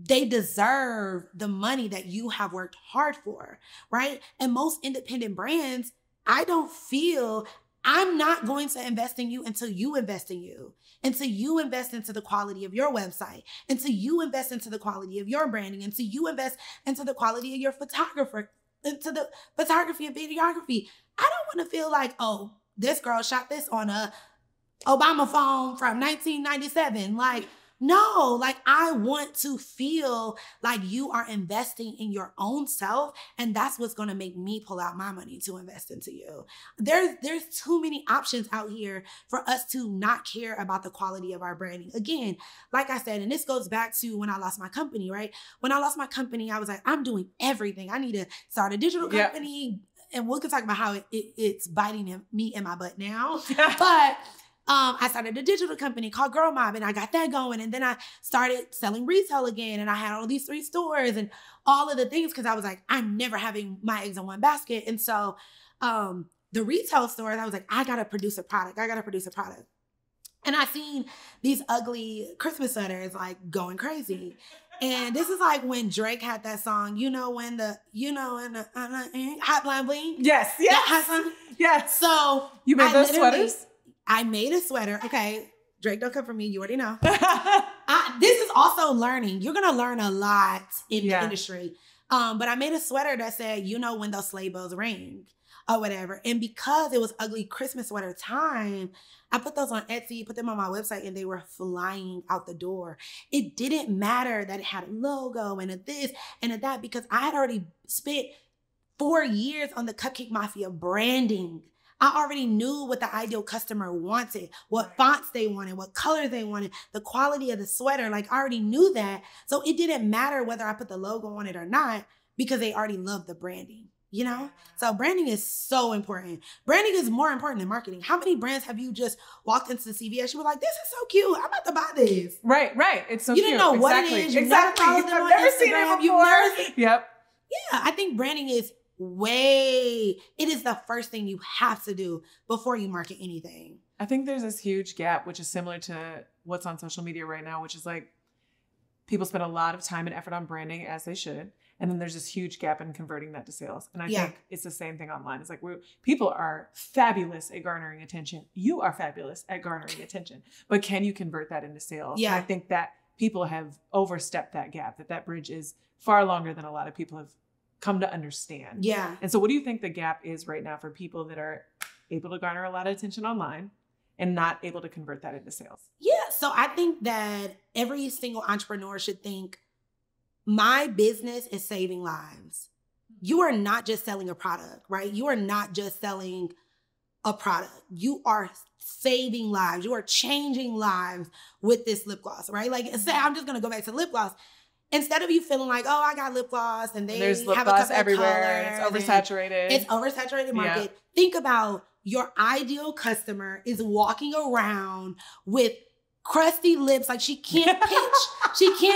they deserve the money that you have worked hard for, right? And most independent brands, I don't feel, I'm not going to invest in you until you invest in you, until you invest into the quality of your website, until you invest into the quality of your branding, until you invest into the quality of your photographer, into the photography and videography. I don't want to feel like, oh, this girl shot this on a Obama phone from 1997. Like, no, like, I want to feel like you are investing in your own self, and that's what's going to make me pull out my money to invest into you. There's too many options out here for us to not care about the quality of our branding. Again, like I said, and this goes back to when I lost my company, right? When I lost my company, I was like, I'm doing everything. I need to start a digital company, and we can talk about how it's biting me in my butt now. But I started a digital company called Girl Mob, and I got that going. And then I started selling retail again, and I had all these 3 stores and all of the things because I was like, I'm never having my eggs in one basket. And so the retail stores, I was like, I got to produce a product. And I seen these ugly Christmas sweaters like going crazy. And this is like when Drake had that song, when the Hotline Bling. Yes. Yes. So you made those sweaters? I made a sweater. Okay, Drake, don't come for me. You already know. This is also learning. You're going to learn a lot in the industry. But I made a sweater that said, when those sleigh bells ring or whatever. And because it was ugly Christmas sweater time, I put those on Etsy, put them on my website, and they were flying out the door. It didn't matter that it had a logo and a this and a that because I had already spent 4 years on the Cupcake Mafia branding. I already knew what the ideal customer wanted, what fonts they wanted, what colors they wanted, the quality of the sweater. Like, I already knew that. So it didn't matter whether I put the logo on it or not because they already loved the branding, So branding is so important. Branding is more important than marketing. How many brands have you just walked into the CVS? You were like, this is so cute. I'm about to buy this. Right. It's so you cute. You didn't know what it is. You've never followed them on never Instagram. seen it before. You've never seen. Yep. Yeah, I think branding is it is the first thing you have to do before you market anything. I think there's this huge gap, which is similar to what's on social media right now, which is like people spend a lot of time and effort on branding as they should. And then there's this huge gap in converting that to sales. And I think it's the same thing online. It's like people are fabulous at garnering attention. You are fabulous at garnering attention. But can you convert that into sales? Yeah. And I think that people have overstepped that gap, that bridge is far longer than a lot of people have come to understand. Yeah. And so what do you think the gap is right now for people that are able to garner a lot of attention online and not able to convert that into sales? Yeah. So I think that every single entrepreneur should think, my business is saving lives. You are not just selling a product, right? You are not just selling a product. You are saving lives. You are changing lives with this lip gloss, right? Like, say I'm just gonna go back to lip gloss. Instead of you feeling like, oh, I got lip gloss and there's lip have gloss a couple everywhere, of colors, it's oversaturated. It's oversaturated market. Yeah. Think about your ideal customer is walking around with crusty lips, like she can't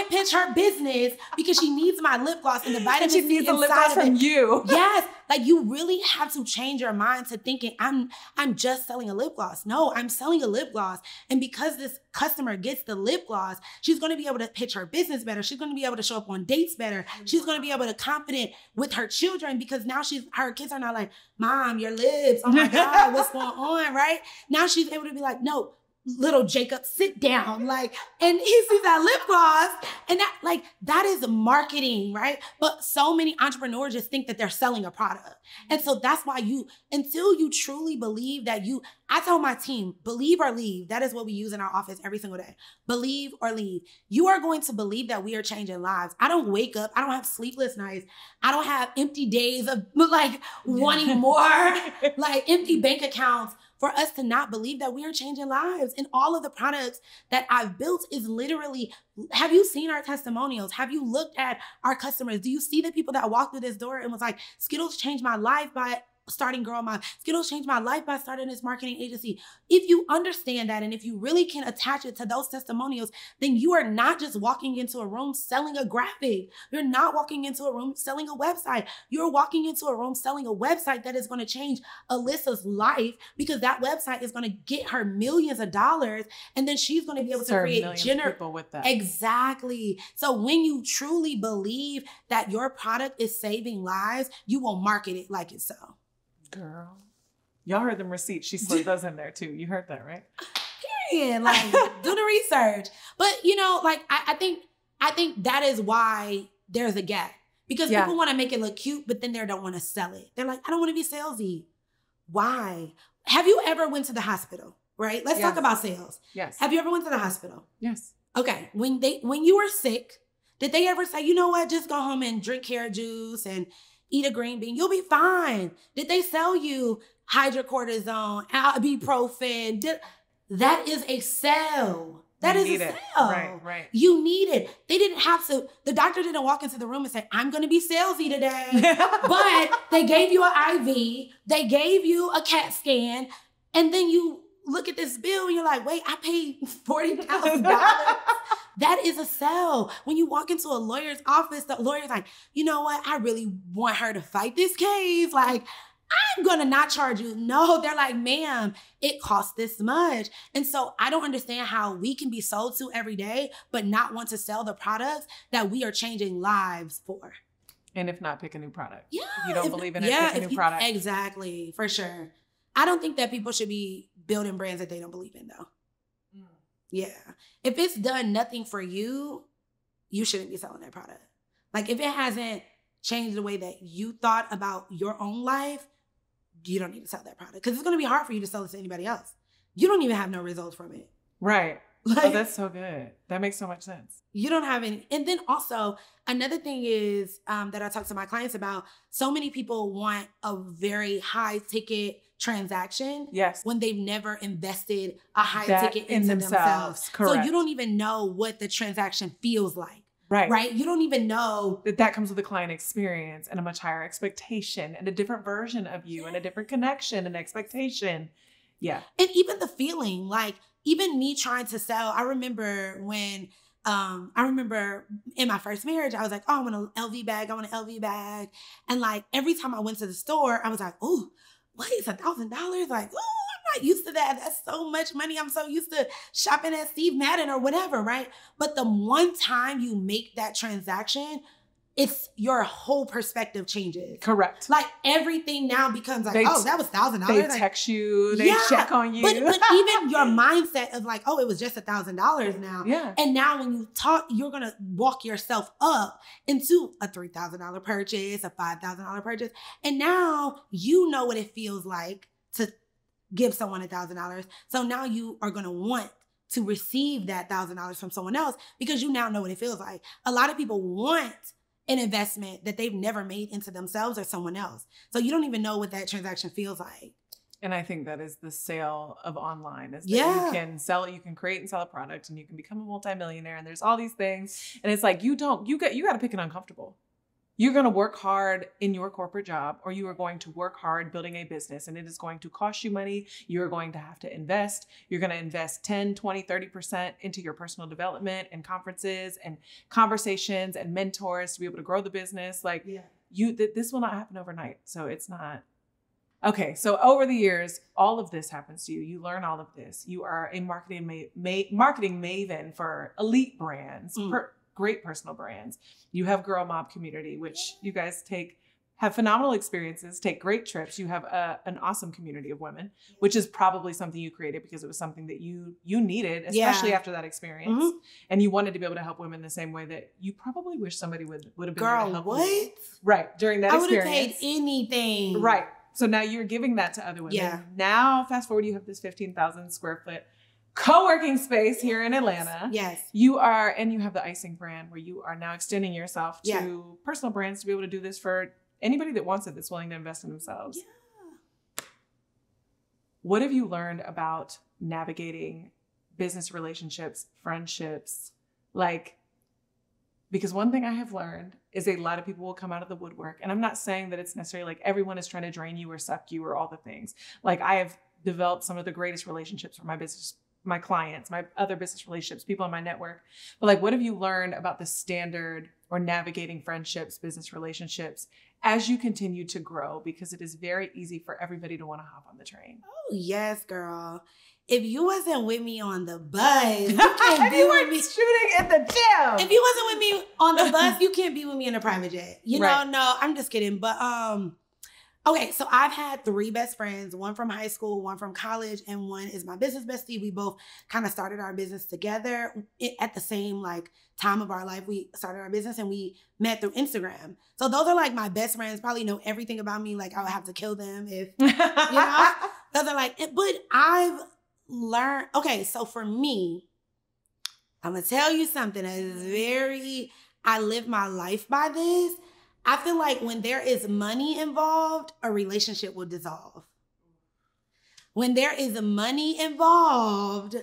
pitch her business because she needs my lip gloss and the vitamin C. And she needs a lip gloss from you. Yes, like you really have to change your mind to thinking I'm just selling a lip gloss. No, I'm selling a lip gloss, and because this customer gets the lip gloss, she's going to be able to pitch her business better. She's going to be able to show up on dates better. She's going to be able to confident with her children because now her kids are not like, Mom, your lips. Oh my God, what's going on, right? Now she's able to be like, no. Little Jacob, sit down, like, and he sees that lip gloss, and that is marketing, right? But so many entrepreneurs just think that they're selling a product. And so that's why until you truly believe that I tell my team, believe or leave. That is what we use in our office every single day. Believe or leave. You are going to believe that we are changing lives. I don't wake up, I don't have sleepless nights. I don't have empty days of like wanting more, like empty bank accounts. For us to not believe that we are changing lives. And all of the products that I've built is literally, have you seen our testimonials? Have you looked at our customers? Do you see the people that walked through this door and was like, Skittlez changed my life by starting Girl Mom. Skittlez changed my life by starting this marketing agency. If you understand that, and if you really can attach it to those testimonials, then you are not just walking into a room selling a graphic. You're not walking into a room selling a website. You're walking into a room selling a website that is going to change Alyssa's life because that website is going to get her millions of dollars, and then she's going to be able to create people with that. Exactly. So when you truly believe that your product is saving lives, you will market it like it's so. Girl, y'all heard them receipts. She slid those in there too. You heard that, right? Period. Like, do the research. But I think that is why there's a gap because people want to make it look cute, but then they don't want to sell it. They're like, I don't want to be salesy. Why? Have you ever went to the hospital? Right? Let's talk about sales. Yes. Have you ever went to the hospital? Yes. Okay. When you were sick, did they ever say, you know what? Just go home and drink carrot juice and eat a green bean. You'll be fine. Did they sell you hydrocortisone, ibuprofen? That is a sell. That is a sell. Right. You need it. They didn't have to, the doctor didn't walk into the room and say, I'm going to be salesy today. But they gave you an IV. They gave you a CAT scan. And then you look at this bill and you're like, wait, I paid $40,000. That is a sell. When you walk into a lawyer's office, the lawyer's like, you know what? I really want her to fight this case. Like, I'm going to not charge you. No, they're like, ma'am, it costs this much. And so I don't understand how we can be sold to every day, but not want to sell the products that we are changing lives for. And if not, pick a new product. Yeah. If you don't believe in it, pick a new product. Exactly, for sure. I don't think that people should be building brands that they don't believe in, though. Yeah. If it's done nothing for you, you shouldn't be selling that product. Like, if it hasn't changed the way that you thought about your own life, you don't need to sell that product because it's going to be hard for you to sell it to anybody else. You don't even have no results from it. Right. Like, that's so good. That makes so much sense. You don't have any. And then also, another thing is that I talk to my clients about, so many people want a very high ticket transaction when they've never invested a high ticket into themselves. Correct. So you don't even know what the transaction feels like. Right. You don't even know that comes with a client experience and a much higher expectation and a different version of you and a different connection and expectation. Yeah. And even the feeling, like, even me trying to sell, I remember when, in my first marriage, I was like, oh, I want an LV bag. And like, every time I went to the store, I was like, oh, what is $1,000? Like, oh, I'm not used to that. That's so much money. I'm so used to shopping at Steve Madden or whatever, right? But the one time you make that transaction, it's your whole perspective changes. Correct. Like, everything now becomes like, that was $1,000. They text you, they check on you. But even your mindset of like, oh, it was just $1,000 now. Yeah. And now when you talk, you're going to walk yourself up into a $3,000 purchase, a $5,000 purchase. And now you know what it feels like to give someone $1,000. So now you are going to want to receive that $1,000 from someone else because you now know what it feels like. A lot of people want an investment that they've never made into themselves or someone else. So you don't even know what that transaction feels like. And I think that is the sale of online is that Yeah. you can sell it, you can create and sell a product and you can become a multimillionaire and there's all these things. And it's like, you got to pick an uncomfortable. You're going to work hard in your corporate job or you are going to work hard building a business and it is going to cost you money. You're going to have to invest. You're going to invest 10, 20, 30% into your personal development and conferences and conversations and mentors to be able to grow the business. Like this will not happen overnight. So it's not. Okay, so over the years, all of this happens to you. You learn all of this. You are a marketing maven for elite brands, great personal brands. You have Girl Mob community, which you guys have phenomenal experiences, take great trips. You have an awesome community of women, which is probably something you created because it was something that you needed, especially after that experience. And you wanted to be able to help women the same way that you probably wish somebody would have been able to help you. Right, during that experience. I would have paid anything. Right. So now you're giving that to other women. Yeah. Now, fast forward, you have this 15,000 square foot co-working space here in Atlanta. Yes. And you have the icing brand where you are now extending yourself to personal brands to be able to do this for anybody that wants it, that's willing to invest in themselves. Yeah. What have you learned about navigating business relationships, friendships? Because one thing I have learned is a lot of people will come out of the woodwork. And I'm not saying that it's necessarily like everyone is trying to drain you or suck you or all the things. Like I have developed some of the greatest relationships for my business, my clients, my other business relationships, people in my network. But like, what have you learned about the standard or navigating friendships, business relationships as you continue to grow? Because it is very easy for everybody to want to hop on the train. Oh, yes, girl. If you wasn't with me on the bus, you can't be with me shooting at the gym. If you wasn't with me on the bus, you can't be with me in a private jet. You know, no, I'm just kidding. But okay, so I've had 3 best friends, one from high school, one from college, and one is my business bestie. We both kind of started our business together at the same time of our life. We started our business and we met through Instagram. So those are my best friends, probably know everything about me. I would have to kill them if, you know, those are but I've learned, okay, so for me, I'm going to tell you something that is I live my life by this. I feel like when there is money involved, a relationship will dissolve. When there is money involved,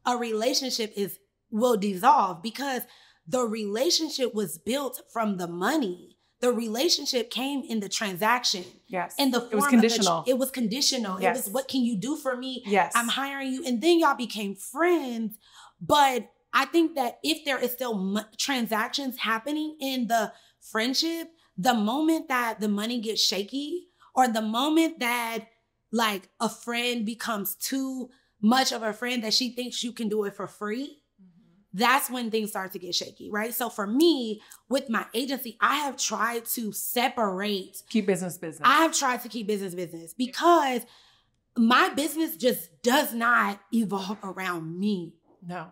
a relationship will dissolve because the relationship was built from the money. The relationship came in the transaction. Yes. In the form it was conditional. It was conditional. Yes. It was, what can you do for me? Yes. I'm hiring you. And then y'all became friends. But I think that if there is still transactions happening in the friendship, the moment that the money gets shaky or the moment that a friend becomes too much of a friend that she thinks you can do it for free, that's when things start to get shaky, right? So for me, with my agency, I have tried to separate. Keep business. I have tried to keep business because my business just does not evolve around me. No.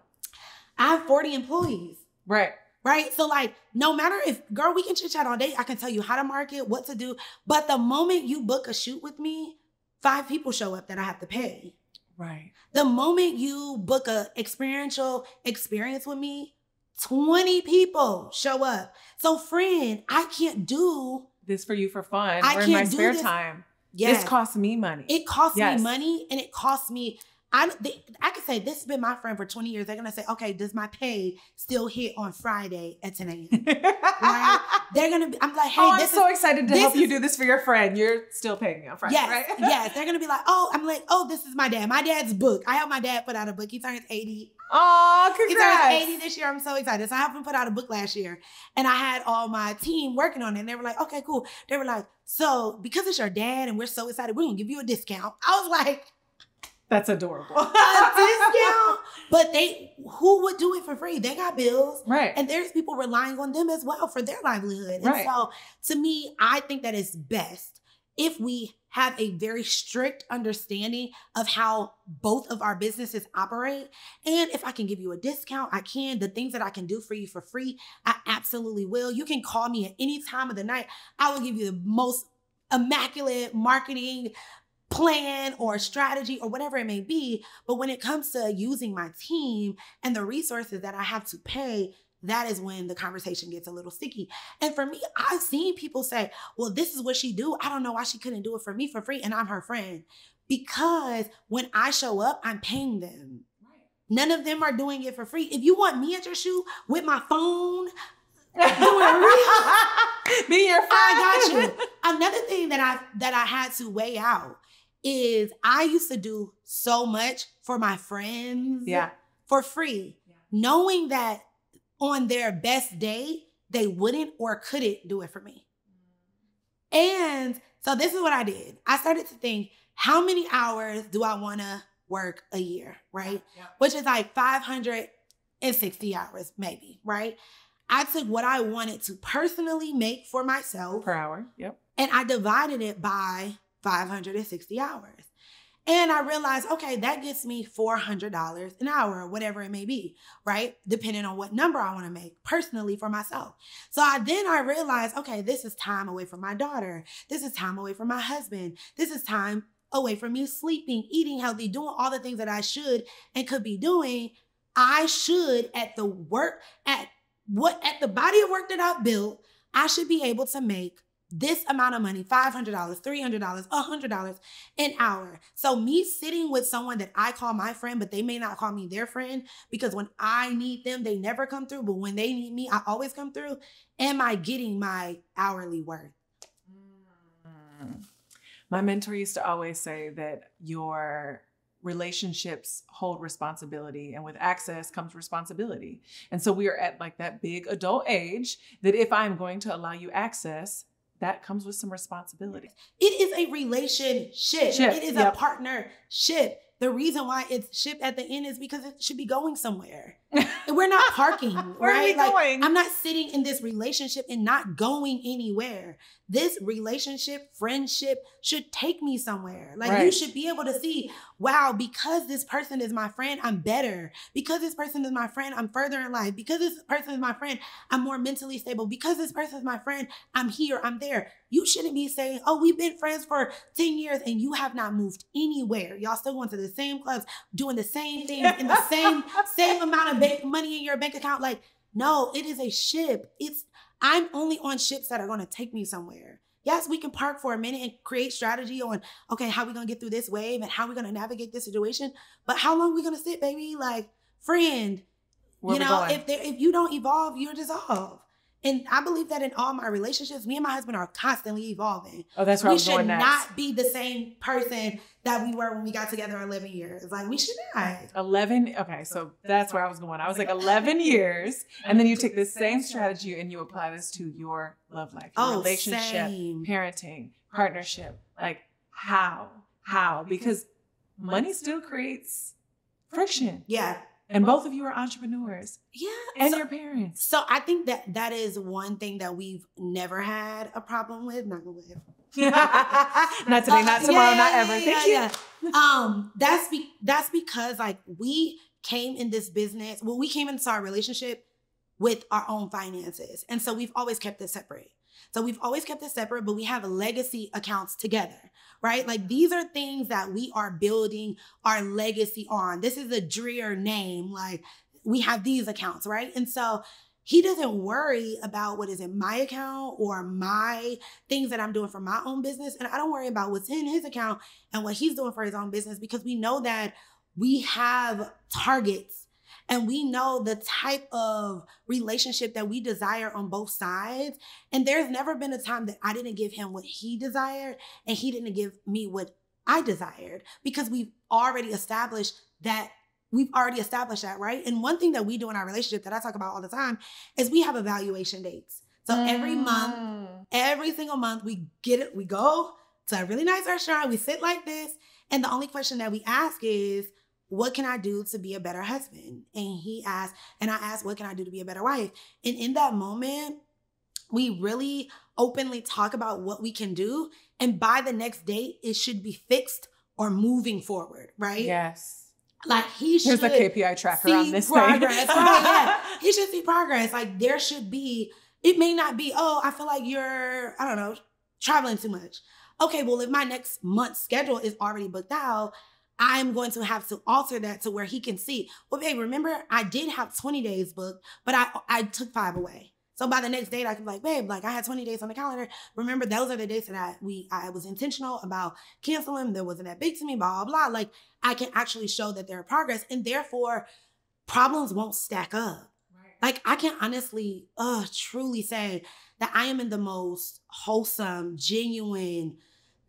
I have 40 employees. Right. Right? So no matter girl, we can chit chat all day. I can tell you how to market, what to do. But the moment you book a shoot with me, 5 people show up that I have to pay. Right. The moment you book a experiential experience with me, 20 people show up. So friend, I can't do this for you for fun or in my spare time. Yes. This costs me money. It costs me money and it costs me. I could say this has been my friend for 20 years. They're going to say, okay, does my pay still hit on Friday at 10 a.m.? Right? They're going to be, I'm like, hey, I'm so excited to help you do this for your friend. You're still paying me on Friday, yes, right? Yes. They're going to be like, I'm like, this is my dad. My dad's book. I helped my dad put out a book. He turns 80. Oh, congrats. He turns 80 this year. I'm so excited. So I helped him put out a book last year. And I had all my team working on it. And they were like, okay, cool. They were like, so because it's your dad and we're so excited, we're going to give you a discount. I was like, that's adorable. A discount. But who would do it for free? They got bills. Right. And there's people relying on them as well for their livelihood. Right. And so to me, I think that it's best if we have a very strict understanding of how both of our businesses operate. And if I can give you a discount, I can. The things that I can do for you for free, I absolutely will. You can call me at any time of the night. I will give you the most immaculate marketing plan or strategy or whatever it may be. But when it comes to using my team and the resources that I have to pay, that is when the conversation gets a little sticky. And for me, I've seen people say, well, this is what she do. I don't know why she couldn't do it for me for free. And I'm her friend. Because when I show up, I'm paying them. None of them are doing it for free. If you want me at your shoe with my phone, doing be your friend. I got you. Another thing that I had to weigh out is I used to do so much for my friends for free, knowing that on their best day, they wouldn't or couldn't do it for me. And so this is what I did. I started to think, how many hours do I want to work a year, right? Yeah. Which is like 560 hours maybe, right? I took what I wanted to personally make for myself per hour, and I divided it by 560 hours. And I realized, okay, that gets me $400 an hour or whatever it may be, right? Depending on what number I want to make personally for myself. So I realized, okay, this is time away from my daughter. This is time away from my husband. This is time away from me sleeping, eating healthy, doing all the things that I should and could be doing. I should at the body of work that I've built, I should be able to make this amount of money, $500, $300, $100 an hour. So me sitting with someone that I call my friend, but they may not call me their friend because when I need them, they never come through. But when they need me, I always come through. Am I getting my hourly worth? My mentor used to always say that your relationships hold responsibility, and with access comes responsibility. And so we are at like that big adult age that if I'm going to allow you access, that comes with some responsibility. It is a relationship. It is a partnership. The reason why it's ship at the end is because it should be going somewhere. We're not parking, Where right? are we going? I'm not sitting in this relationship and not going anywhere. This relationship, friendship should take me somewhere. Like you should be able to see, wow, because this person is my friend, I'm better. Because this person is my friend, I'm further in life. Because this person is my friend, I'm more mentally stable. Because this person is my friend, I'm here, I'm there. You shouldn't be saying, oh, we've been friends for 10 years and you have not moved anywhere. Y'all still going to the same clubs, doing the same things in the same amount of money in your bank account. Like, no, it is a ship. I'm only on ships that are going to take me somewhere. Yes, we can park for a minute and create strategy on, okay, how we going to get through this wave and how we going to navigate this situation. But how long we going to sit, baby? Like, friend, if you don't evolve, you're dissolved. And I believe that in all my relationships, me and my husband are constantly evolving. Oh, that's where I was going next. We should not be the same person that we were when we got together 11 years. Like, we should not. 11? Okay, so that's where I was going. I was like 11 years. And then you take this same strategy and you apply this to your love life, your relationship, parenting, partnership. Like, how? Because money still creates friction. Yeah. And both of you are entrepreneurs. Yeah. And your parents. So I think that is one thing that we've never had a problem with. Not today, not tomorrow, not ever. Thank you. That's because like we came in this business, we came into our relationship with our own finances. And so we've always kept it separate. But we have legacy accounts together, right? Like these are things that we are building our legacy on. This is a Dreer name. Like we have these accounts, right? And so he doesn't worry about what is in my account or my things that I'm doing for my own business. And I don't worry about what's in his account and what he's doing for his own business because we know that we have targets. And we know the type of relationship that we desire on both sides. And there's never been a time that I didn't give him what he desired and he didn't give me what I desired because we've already established that, right? And one thing that we do in our relationship that I talk about all the time is we have evaluation dates. So every single month we go to a really nice restaurant, we sit like this. And the only question that we ask is, what can I do to be a better husband? And I asked, what can I do to be a better wife? And in that moment, we really openly talk about what we can do. And by the next date, it should be fixed or moving forward, right? Yes. Like he should. Here's a KPI tracker on this progress. Thing. Right, yeah. He should see progress. Like there should be, it may not be, oh, I feel like you're, I don't know, traveling too much. Okay, well, if my next month's schedule is already booked out, I'm going to have to alter that to where he can see, well, babe, remember I did have 20 days booked, but I took 5 away. So by the next date, I can be like, babe, like I had 20 days on the calendar. Remember, those are the days that I was intentional about canceling. There wasn't that big to me, blah, blah, blah. Like I can actually show that there are progress, and therefore problems won't stack up. Right. Like I can honestly, truly say that I am in the most wholesome, genuine,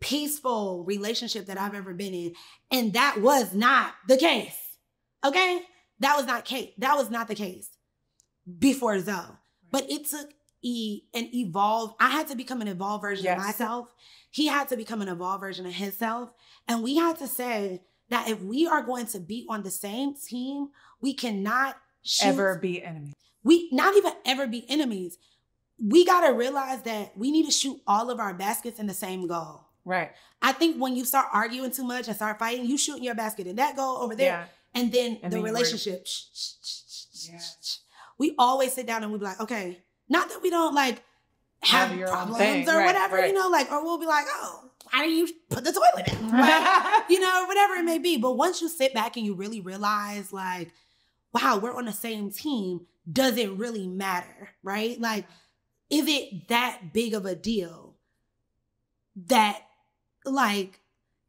peaceful relationship that I've ever been in. And that was not the case. Okay? That was not the case before Zoe. But it took I had to become an evolved version of myself. He had to become an evolved version of himself. And we had to say that if we are going to be on the same team, we cannot ever be enemies. Not even ever be enemies. We got to realize that we need to shoot all of our baskets in the same goal. Right. I think when you start arguing too much and start fighting, you shooting your basket in that goal over there. Yeah. And then the relationship. We always sit down and we be like, okay, not that we don't like have problems or whatever, you know, like, or we'll be like, oh, why didn't you put the toilet down? Right? You know, whatever it may be. But once you sit back and you really realize like, wow, we're on the same team, does it really matter? Right? Like, is it that big of a deal that like,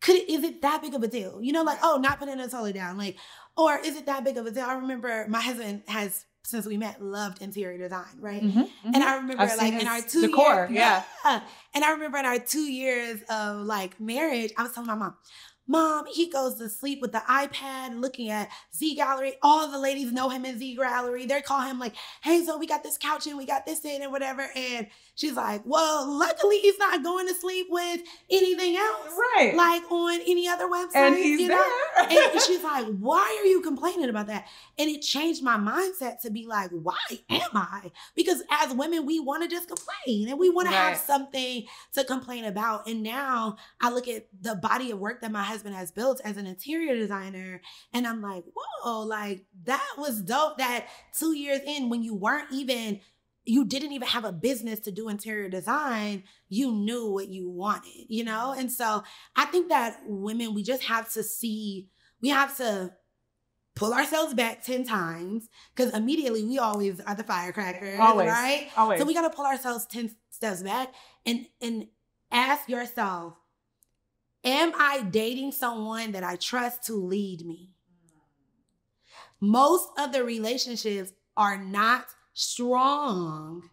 is it that big of a deal? You know, like, oh, not putting the toilet down. Like, or is it that big of a deal? I remember my husband has, since we met, loved interior design, right? Mm-hmm, mm-hmm. And I remember like in our 2 decor, years, and I remember in our 2 years of like marriage, I was telling my mom, he goes to sleep with the iPad looking at Z Gallery. All the ladies know him in Z Gallery. They call him like, hey, so we got this couch and we got this in and whatever. And she's like, well, luckily he's not going to sleep with anything else. Right. Like on any other website. And he's there. And she's like, why are you complaining about that? And it changed my mindset to be like, why am I? Because as women, we want to just complain and we want to have something to complain about. And now I look at the body of work that my husband has built as an interior designer, and I'm like, whoa, like that was dope. That 2 years in, when you didn't even have a business to do interior design, you knew what you wanted, you know? And so I think that women, we just have to we have to pull ourselves back 10 times, because immediately we always are the firecrackers, right? Always. So we got to pull ourselves 10 steps back and ask yourself, am I dating someone that I trust to lead me? Most of the relationships are not strong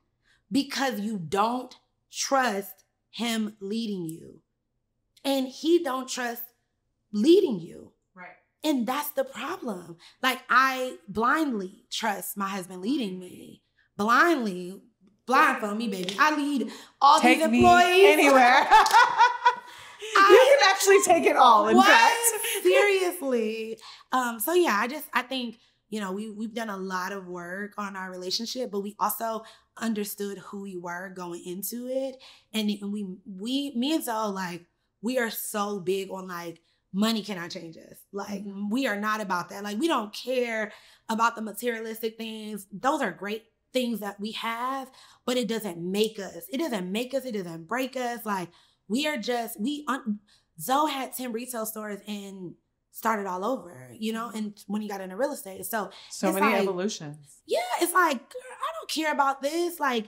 because you don't trust him leading you. And he don't trust leading you. Right. And that's the problem. Like I blindly trust my husband leading me. Blindfold me, baby. I lead all these employees. Me anywhere. You can actually take it all, in fact. Seriously. So yeah, I think, you know, we've done a lot of work on our relationship, but we also understood who we were going into it. And me and Zoe, like, we are so big on like, money cannot change us. Like, we are not about that. Like, we don't care about the materialistic things. Those are great things that we have, but it doesn't make us. It doesn't make us. It doesn't break us. Like, we are just, Zoe had 10 retail stores and started all over, you know, and when he got into real estate. So many like, evolutions. Yeah, it's like, girl, I don't care about this. Like,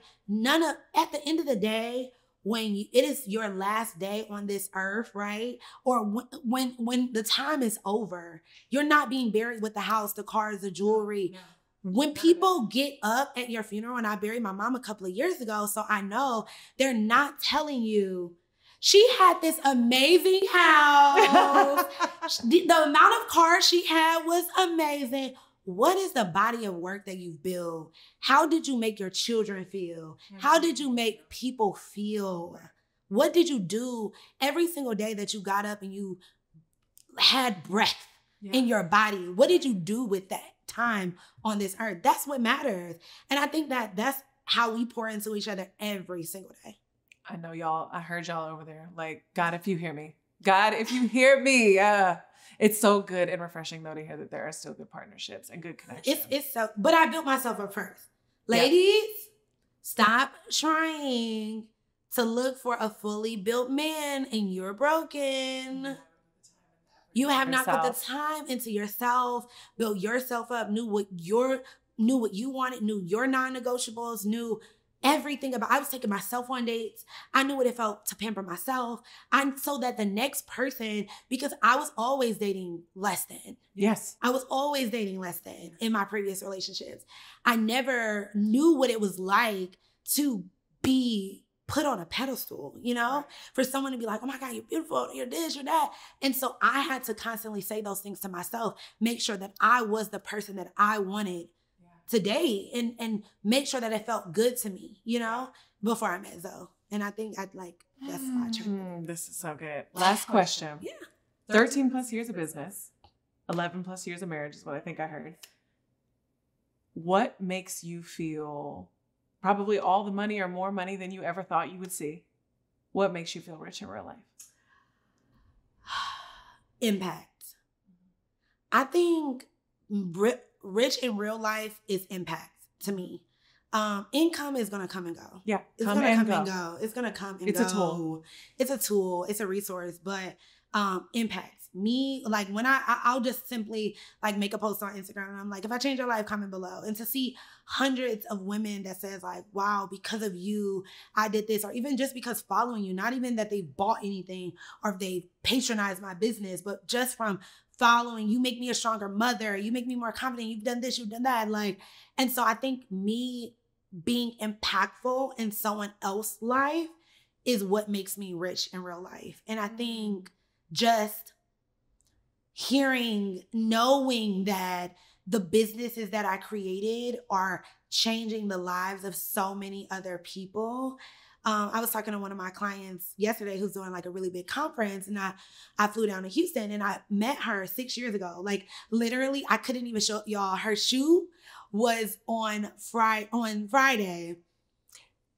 at the end of the day, when it is your last day on this earth, right? Or when the time is over, you're not being buried with the house, the cars, the jewelry. Yeah. When people get up at your funeral, and I buried my mom a couple of years ago, so I know they're not telling you, she had this amazing house. the amount of cars she had was amazing. What is the body of work that you've built? How did you make your children feel? How did you make people feel? What did you do every single day that you got up and you had breath in your body? What did you do with that time on this earth? That's what matters. And I think that that's how we pour into each other every single day. I know y'all, I heard y'all over there. Like, God, if you hear me. God, if you hear me. It's so good and refreshing though to hear that there are still good partnerships and good connections. It's so, but I built myself up first. Ladies, stop trying to look for a fully built man and you're broken. You have not put the yourself. time into yourself, built yourself up, knew what you wanted, knew your non-negotiables, knew everything about. I was taking myself on dates. I knew what it felt to pamper myself. So that the next person, because I was always dating less than. Yes. I was always dating less than in my previous relationships. I never knew what it was like to be put on a pedestal, you know, for someone to be like, oh my God, you're beautiful, you're this, you're that. And so I had to constantly say those things to myself, make sure that I was the person that I wanted to date and make sure that it felt good to me, you know, before I met Zoe. And I think that's why I tried. This is so good. Last question. Yeah. 13 plus years of business, 11 plus years of marriage is what I think I heard. What makes you feel probably all the money or more money than you ever thought you would see? What makes you feel rich in real life? Impact. I think rich in real life is impact to me. Income is going to come and go. Yeah. It's going to come and go. It's going to come and go. It's a tool. It's a tool. It's a resource, but impact. Me, like when I'll just simply like make a post on Instagram and I'm like, if I change your life, comment below. And to see hundreds of women that says like, wow, because of you, I did this, or even just because following you, not even that they bought anything or they patronized my business, but just from following, you make me a stronger mother, you make me more confident, you've done this, you've done that. Like, and so I think me being impactful in someone else's life is what makes me rich in real life. And I think just knowing that the businesses that I created are changing the lives of so many other people. I was talking to one of my clients yesterday who's doing like a really big conference, and I flew down to Houston and I met her 6 years ago. Like literally, I couldn't even show y'all. Her shoot was on Friday.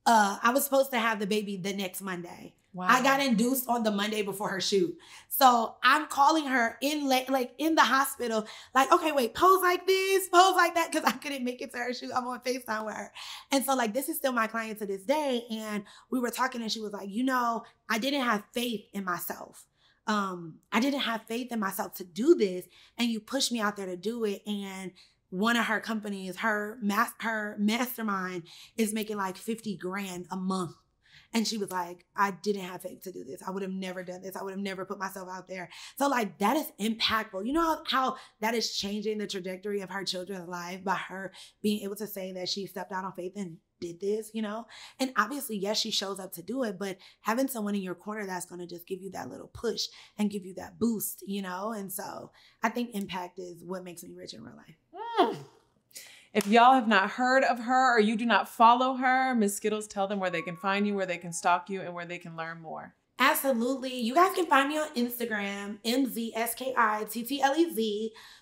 I was supposed to have the baby the next Monday. Wow. I got induced on the Monday before her shoot. So I'm calling her in the hospital, like, okay, wait, pose like this, pose like that, because I couldn't make it to her shoot. I'm on FaceTime with her. And so like, this is still my client to this day. And we were talking and she was like, you know, I didn't have faith in myself. I didn't have faith in myself to do this. And you pushed me out there to do it. And one of her companies, her mastermind is making like 50 grand a month. And she was like, I didn't have faith to do this. I would have never done this. I would have never put myself out there. So like, that is impactful. You know how that is changing the trajectory of her children's life by her being able to say that she stepped out on faith and did this, you know? And obviously, yes, she shows up to do it, but having someone in your corner that's going to just give you that little push and give you that boost, you know? And so I think impact is what makes me rich in real life. If y'all have not heard of her or you do not follow her, Ms. Skittlez, tell them where they can find you, where they can stalk you, and where they can learn more. Absolutely. You guys can find me on Instagram, MZSKITTLEZ.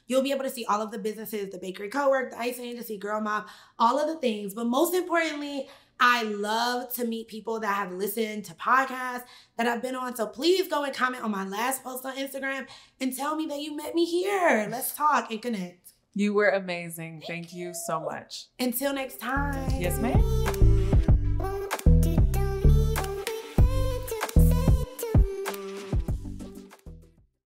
You'll be able to see all of the businesses, the bakery co-work, the icing agency, Girl Mob, all of the things. But most importantly, I love to meet people that have listened to podcasts that I've been on. So please go and comment on my last post on Instagram and tell me that you met me here. Let's talk and connect. You were amazing. Thank you so much. Until next time. Yes, ma'am.